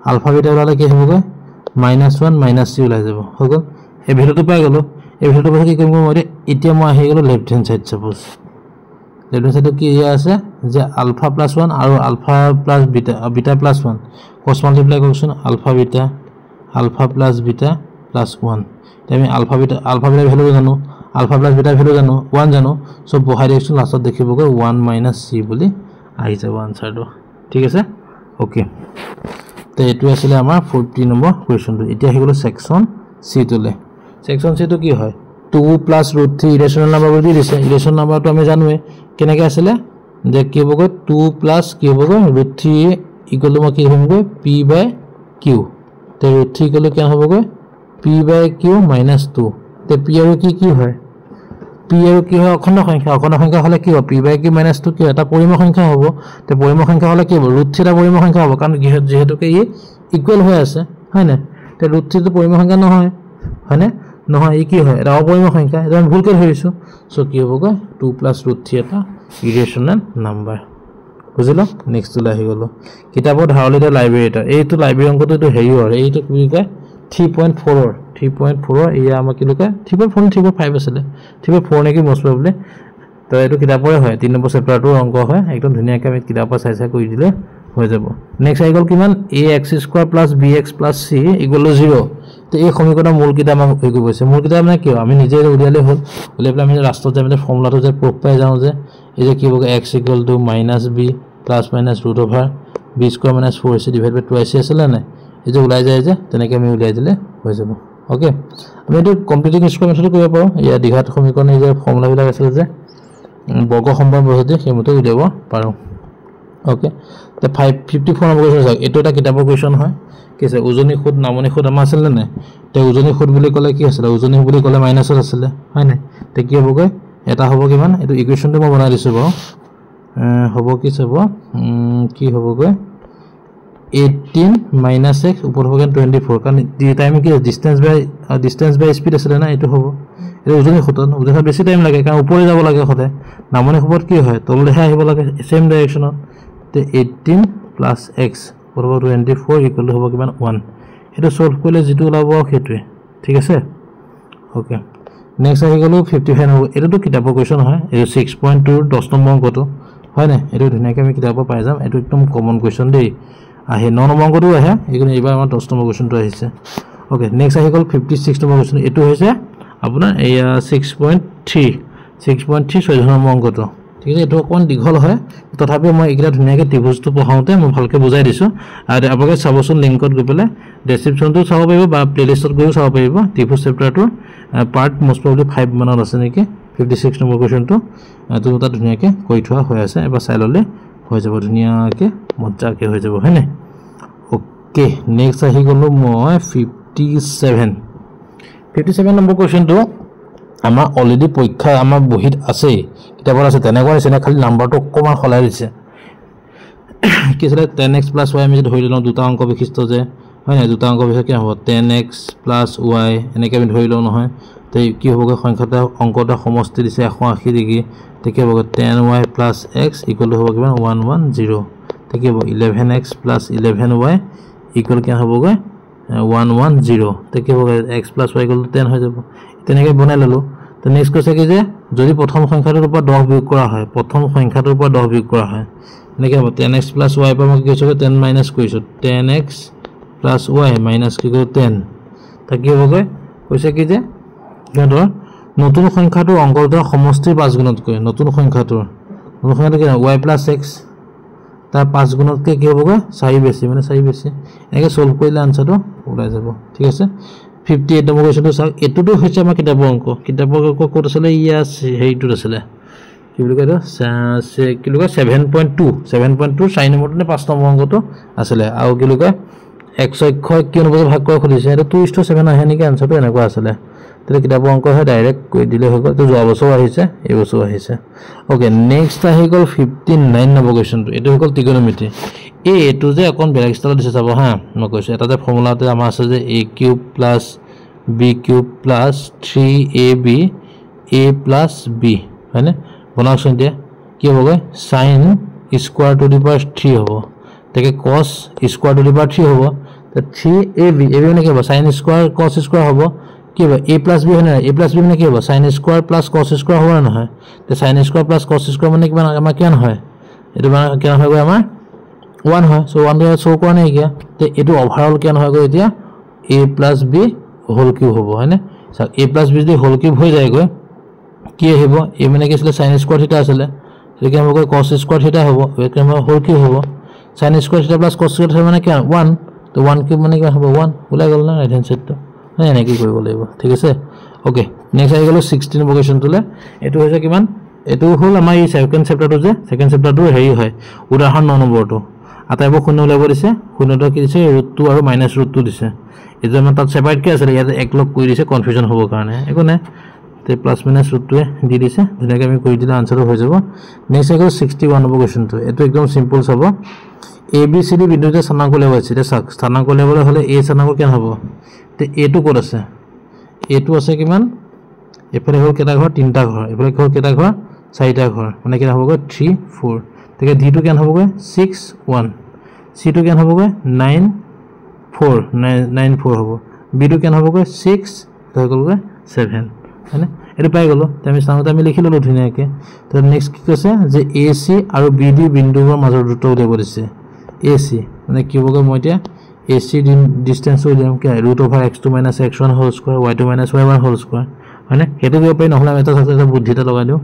আলফা বিটা ওলালে কি হ'ব -1 - c ওলাই যাব হৈ গল এই ভ্যালুটো পাই গলো এই ভ্যালুটো কি কৰিম মই এতিয়া মই আহি গলো left hand side suppose left hand সাইডটো কি আছে যে আলফা + 1 আৰু alpha + beta beta + 1 cross multiply কৰকচোন আলফা + বিটা + 1 আমি আলফা বিটা ভ্যালু জানো আলফা + বিটা ভ্যালু জানো 1 জানো সব বহাই দিওঁচোন লাষ্টত দেখিবগৈ 1 - c বুলি আহি যাব আনসাৰটো ঠিক আছে ওকে তে এটো আছিল আমাৰ 40 নম্বৰ কোৱেশ্চনটো এতিয়া আহি গলো সেকশন সি তুলে সেকশন সি তো কি হয় 2 + √3 ইৰেশনাল নাম্বাৰ বুলি দিছে ইৰেশনাল নাম্বাৰটো আমি জানোৱে কেনেকৈ আছিল যে কি হ'ব 2 + কি হ'ব √3 = মই কি হ'মগৈ p/q তে √3 = কি হ'বগৈ p/q - 2 তে p আৰু কি হয় p আৰু কি হয় অখণ্ড সংখ্যা হলে কি হ'ব p/q - 2 কি এটা পৰিমেয় সংখ্যা হ'ব তে পৰিমেয় সংখ্যা হলে কি হ'ব √3 এটা পৰিমেয় সংখ্যা হ'ব কাৰণ যেহেতুকে ই ইকুৱেল হৈ আছে হয় না তে √3 তো পৰিমেয় সংখ্যা নহয় হয়নে নহয় ই কি হয় এটা অপৰিমেয় সংখ্যা এটা আমি ভুলকৈ ধৰিছো সো কি হ'বগৈ 2 + √3 এটা ইৰেশনাল নাম্বাৰ বুজিলা নেক্সট তুলে আহি গলো কিতাপৰ ধাৰলিত লাইব্ৰেৰী এটা এইটো লাইব্ৰেৰী অংকটো এইটো হেৰিৰ এইটো কি কয় 3.4 ইয়া আমাক কি লুকা 3.4 3.5 আছিল 3.4 নেকি মোস্ট প্ৰবব্লি তো এইটো কিতাপৰে হয় 3 নম্বৰ চেপ্টাৰটোৰ অংক হয় একদম ধুনীয়াকৈ আমি কিতাপৰ চাই কৰি দিলে হৈ যাব নেক্সট আহি গ'ল কিমান ax² + bx + c = 0 তো এই সমীকৰণৰ মূলকেইটা আমাক হৈ গৈছে মূলকেইটা মানে কি আমি নিজে উলিয়ালে হ'ল উলিয়াই পেলাই আমি ৰাষ্ট্ৰত যে আমি ফৰ্মুলাটো যে প্ৰুফ পাই যাওঁ যে এই যে কি হ'ব x = -b ± (b² - 4ac / 2ac আছিল না এই যে ওলাই যায় যে তেনেকৈ আমি উলিয়াই দিলে হৈ যাব ওকে আমি এইটো কমপ্লিটিং স্কয়াৰ মেথড কৰিব পাৰোঁ ইয়া দ্বিঘাত সমীকৰণ এই যে ফৰ্মুলাবিলাক আছে যে বৰ্গ সম্পৰ্ক পদ্ধতি সেইমতে উলিয়াব পাৰোঁ ওকে তো 54 নম্বৰ কোৱেশ্চন চাওক এইটো এটা কিতাপৰ কোৱেশ্চন হয় কি আছে উজনি খুদ নামনি খুদ আমাৰ আছিল নে তে উজনি খুদ বুলি ক'লে কি আছিল উজনি বুলি ক'লে মাইনাছত আছিল হয় নাই তে কি হ'বগৈ এটা হ'ব কিমান এইটো ইকুৱেশ্যনটো মই বনাই দিছোঁ বাৰু হ'ব কি চাব কি হ'বগৈ 18 - x ওপৰ হ'ব 24 কাৰণ টাইম কি ডিসটেন্স বাই স্পীড আছিল না এইটো হ'ব এটা উজনি খুদ বেছি টাইম লাগে কাৰণ ওপৰে যাব লাগে সদায় নামনি খুদত কি হয় তললৈহে আহিব লাগে সেম ডাইৰেকশ্যনত তে 18 + x ওপৰ হ'ব 24 ইকুৱেল হ'ব কিমান 1 এটা সলভ কৰিলে যেটো ওলাব সেইটোৱে ঠিক আছে ওকে নেক্সট আহি গ'ল 55 হ'ব এটাটো কিতাপৰ কোৱেশ্চন হয় এই 6.2 10 নম্বৰ অংকটো হয় না এটো ধুনীয়াকৈ আমি কিতাপৰ পাই যাম এটো একদম কমন কোৱেশ্চন দেই আহে 9 নম্বৰ অংকটো আহে এইখন এবাৰ আমাৰ 10 নম্বৰ কোৱেশ্চনটো আহিছে ওকে নেক্সট আহি গ'ল 56 নম্বৰ কোৱেশ্চন এটো হৈছে আপোনাৰ এয়া 6.3 6 নম্বৰ অংকটো ঠিক আছে এটো অকন দীঘল হয় তথাপি মই এইটা ধুনীয়াকৈ ত্ৰিভুজটো পঢ়াওতে মই ভালকৈ বুজাই দিছো আৰু আপোনালোকে চাবচোন লিংকত গৈ পেলে ডেসক্ৰিপচনটো চাব পাৰিব বা প্লেলিষ্টত গৈও চাব পাৰিব ত্ৰিভুজ চেপ্টাৰটো পাৰ্ট মোষ্ট প্ৰবলি 5 মানত আছে নেকি 56 নম্বৰ কোৱেশ্চনটো তো তাত ধুনীয়াকৈ কৈ থোৱা হৈ আছে এবাৰ চাই ললে হৈ যাব ধুনীয়াকৈ মজাকৈ হৈ যাব হয়নে ওকে নেক্সট আহি গলো মই 57 নম্বৰ কোৱেশ্চনটো আমাৰ অলৰেডি পৰীক্ষা আমাৰ বহিত আছে কিতাপত আছে তেনেকুৱা নিচিনা খালি নাম্বাৰটো অকমান খলাই দিছে কি আছে 10x + y আমি ধৰি লওঁ দুটা অংক বিশিষ্ট যে হয় না দুটা অংক বিশিষ্ট কি হ'ব 10x + y এনেকৈ আমি ধৰি লওঁ নহয় তে কি হ'বগৈ সংখ্যাটা অংকটা সমষ্টি দিছে 180 ডিগ্ৰী তে কি হ'ব 10y + x ইকুৱেল হ'ব কিমান 110 তে কি হ'ব 11x + 11y ইকুৱেল কি হ'বগৈ 110 তে কি হ'ব x + y = 10 হৈ যাব তেনেকৈ বনাই ললো তো নেক্সট কৈছে কি যে যদি প্ৰথম সংখ্যাটোৰ পৰা 10 বিয়োগ কৰা হয় প্ৰথম সংখ্যাটোৰ পৰা 10 বিয়োগ কৰা হয় এনেকৈ হ'ব 10x + y পৰা মই কি কৈছো 10 মাইনাস কৰিছো 10x + y মাইনাস কি কৰিছো 10 তা কি হ'বগৈ কৈছে কি যে ধৰ নতুন সংখ্যাটোৰ অংকটোৰ সমষ্টিৰ 5 গুণতকৈ নতুন সংখ্যাটোৰ কি y + x তাৰ 5 গুণতকৈ কি হ'বগৈ 4 বেছি মানে 4 বেছি এনেকৈ সলভ কৰিলে আনসাৰটো ওলাই যাব ঠিক আছে 58 নম্বৰ কোৱেশ্চনটো চাওক এটোটো হৈছে আমাৰ কিতাপৰ অংক ক'ত আছিলে ইয়াস হেইটো আছিলে কি বুলি কয় কি বুলি কয় 7.2 4 নম্বৰটো নে 5 নম্বৰ অংকটো আছিলে আৰু কি বুলি কয় x অক্ষয় কি অনুপাতে ভাগ কৰা খুদিছে এটা 2:7 আহে নেকি আনসাৰটো এনেকুৱা আছিলে তেলে কিতাপৰ অংক হয় ডাইৰেক্ট কৈ দিলে হৈ গ'ল তো যোৱা বছৰ আহিছে এই বছৰ আহিছে ওকে নেক্সট আহি গ'ল 59 নম্বৰ কোৱেশ্চনটো এটো হৈ গ'ল ত্ৰিকোণমিতি এটো যে অকন বেলেগ ষ্টাইলত দিছে চাব হা মই কৈছো এটা যে ফৰ্মুলাতে আমাৰ আছে যে a³ + b³ + 3ab a + b হয়নে বনাওকচোন এতিয়া কি হ'বগৈ sin² ^ 3 হ'ব তাকে cos² ^ 3 হ'ব তে 3ab মানে কি হ'ব sin² cos² হ'ব কি হ'ব a + b হয় না a + b মানে কি হ'ব sin² + cos² হ'ব না নহয় তে sin² + cos² মানে কিমান আমাৰ কিমান হয় এটো মানে কিমান হয় গৈ আমাৰ 1 হয় সো 1 শো কৰা নাই কি তে এটো ওভাৰঅল কিমান হয় গৈ এতিয়া a + b হোল কিউব হ'ব হয়নে সব a + b যদি হোল কিউব হৈ যায় গৈ কি আহিব a মানে কি আছিল sin² θ আছিল এটো কি হ'ব cos² θ হ'ব এটো হোল কিউব হ'ব sin² θ + cos² θ মানে কি 1 তো 1 কিউব মানে কি হ'ব 1 ওলাই গ'ল না ৰাইট হ্যান্ড সাইডটো হয় এনেকৈ কৰিব লাগিব ঠিক আছে ওকে নেক্সট আহি গ'ল 16 নম্বৰ কোৱেশ্চনটোলে এটো হৈছে কিমান এটো হল আমাৰ এই সেকেন্ড চ্যাপ্টাৰটো যে সেকেন্ড চ্যাপ্টাৰটো হেৰি হয় উদাহৰণ 9 নম্বৰটো আটাইবোৰ শূন্য উলিয়াব দিছে শূন্যটো কি দিছে √2 আৰু -√2 দিছে এই যে তাত সেপাৰেট কি আছে ইয়াত এক লগ কৰি দিছে কনফিউজন হ'ব কাৰণে একো নাই তে প্লাস মাইনাস √2 দি দিছে ধুনীয়াকৈ আমি কৰি দিলে আনসাৰ হৈ যাব নেক্সট আহি গ'ল 61 নম্বৰ কোৱেশ্চনটো এটো একদম সিম্পল চাব a b c d বিন্দুতে স্থানাংক উলিয়াব আছে এটা স্থানাংক উলিয়াবলৈ হলে a স্থানাংক কেন হ'ব তে a টো ক'ত আছে a টো আছে কিমান এফালে হ'ল কেটা ঘৰ তিনটা ঘৰ এফালে হ'ল কেটা ঘৰ চাৰিটা ঘৰ মানে কেনে হ'বগৈ 3 4 তাকে d টো কেন হ'বগৈ 6 1 c টো কেন হ'বগৈ 9 4 9 4 হ'ব b টো কেন হ'বগৈ 6 হৈ গ'লগৈ 7 হয়নে এটো পাই গ'লো আমি স্থানতে আমি লিখি ললো ধুনীয়াকৈ তো নেক্সট কি কৈছে যে ac আৰু bd বিন্দুৰ মাজৰ দূৰত্ব উলিয়াব দিছে AC মানে কি হ'ব মই এতিয়া AC ডিসটেন্স উলিয়াম কি √(x2 - x1) whole square y2 - y1 whole square হয়নে হেতু দিব পাৰি নহলে এটা সাথে বুদ্ধিটা লগাই দিও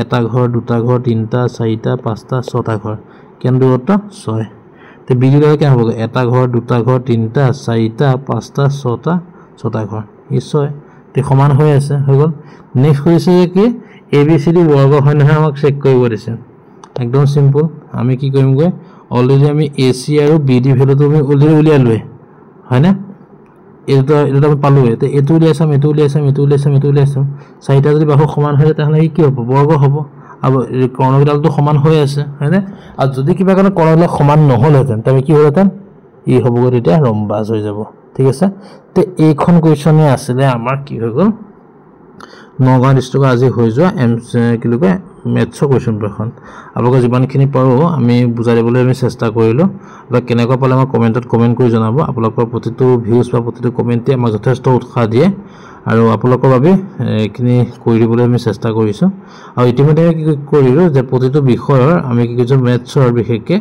এটা ঘৰ দুটা ঘৰ তিনটা চাৰিটা পাঁচটা ছটা ঘৰ কেন দূৰত্ব 6 তে বিজু লগে কি হ'ব এটা ঘৰ দুটা ঘৰ তিনটা চাৰিটা পাঁচটা ছটা ছটা ঘৰ ই 6 তে সমান হৈ আছে হৈ গল নেক্সট কৰিছে যে কি ABCD বৰ্গ হয় নহয় আমাক চেক কৰিব দিছে একদম সিম্পল আমি কি কৰিম গৈ অলৰেডি আমি AC আৰু BD ভ্যালুটো আমি অলৰেডি উলিয়ালোৱে হয় না এটা আমি পালো এতে এটো উলিয়াছাম চাৰিটা যদি বাহু সমান হয় তাহলে কি হ'ব বৰ্গ হ'ব আৰু কৰ্ণগিডালটো সমান হৈ আছে হয়নে আৰু যদি কিবা কাৰণে কৰ্ণগিডাল সমান নহলহেতেন তবে কি হলহেতেন ই হ'বগৈ তেতিয়া ৰম্বাস হৈ যাব ঠিক আছে তে এইখন কোৱেশ্চনে আছিলে আমাৰ কি হৈ গল নগাঁও ডিস্ট্ৰিক্টৰ আজি হৈ যোৱা কি লগে মেথছৰ কোৱেশ্চন পেপাৰখন আপোনালোকে যিমানখিনি পাৰো আমি বুজাই দিবলৈ আমি চেষ্টা কৰিলো বা কেনেকৈ পালে আমাৰ কমেন্টত কমেন্ট কৰি জনাব আপোনালোকৰ প্ৰতিটো ভিউজ বা প্ৰতিটো কমেন্টে আমাক যথেষ্ট উৎসাহ দিয়ে আৰু আপোনালোকৰ বাবে এখিনি কৰি দিবলৈ আমি চেষ্টা কৰিছো আৰু ইতিমধ্যে কি কৰিলো যে প্ৰতিটো বিষয়ৰ আমি কি কৈছো মেথছৰ বিশেষকে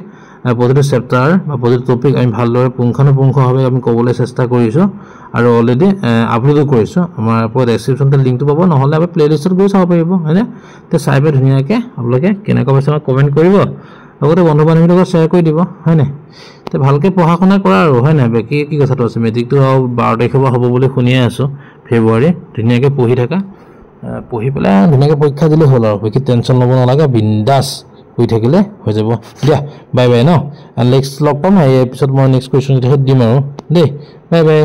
প্ৰতিটো চেপ্টাৰ বা প্ৰতিটো টপিক আমি ভালদৰে পুংখানুপুংখভাৱে আমি ক'বলৈ চেষ্টা কৰিছো আৰু অলৰেডি আপলোড কৰিছো আমাৰ ওপৰত ডেসক্ৰিপচনতে লিংকটো পাব নহলে আপুনি প্লেলিষ্টত গৈ চাব পাৰিব হয়নে তে চাইবে ধুনীয়াকৈ আপোনালোকে কেনেকৈ পাইছে কমেন্ট কৰিব লগতে বন্ধু বান্ধৱীৰ লগত শ্বেয়াৰ কৰি দিব হয়নে তে ভালকৈ পঢ়া শুনা কৰা আৰু হয়নে বাকি কি কথাটো আছে মেট্ৰিকটো 12 তাৰিখৰ পৰা হ'ব বুলি শুনিয়ে আছো ফেব্ৰুৱাৰী ধুনীয়াকৈ পঢ়ি থাকা পঢ়ি পেলাই ধুনীয়াকৈ পৰীক্ষা দিলে হ'ল আৰু বাকি টেনচন ল'ব নালাগে বিন্দাস হৈ থাকিলে হৈ যাব দিয়া বাই বাই ন নেক্সট লগ পাম এই এপিসোড মই নেক্সট কোৱেশ্চন দিম আৰু দেই বাই বাই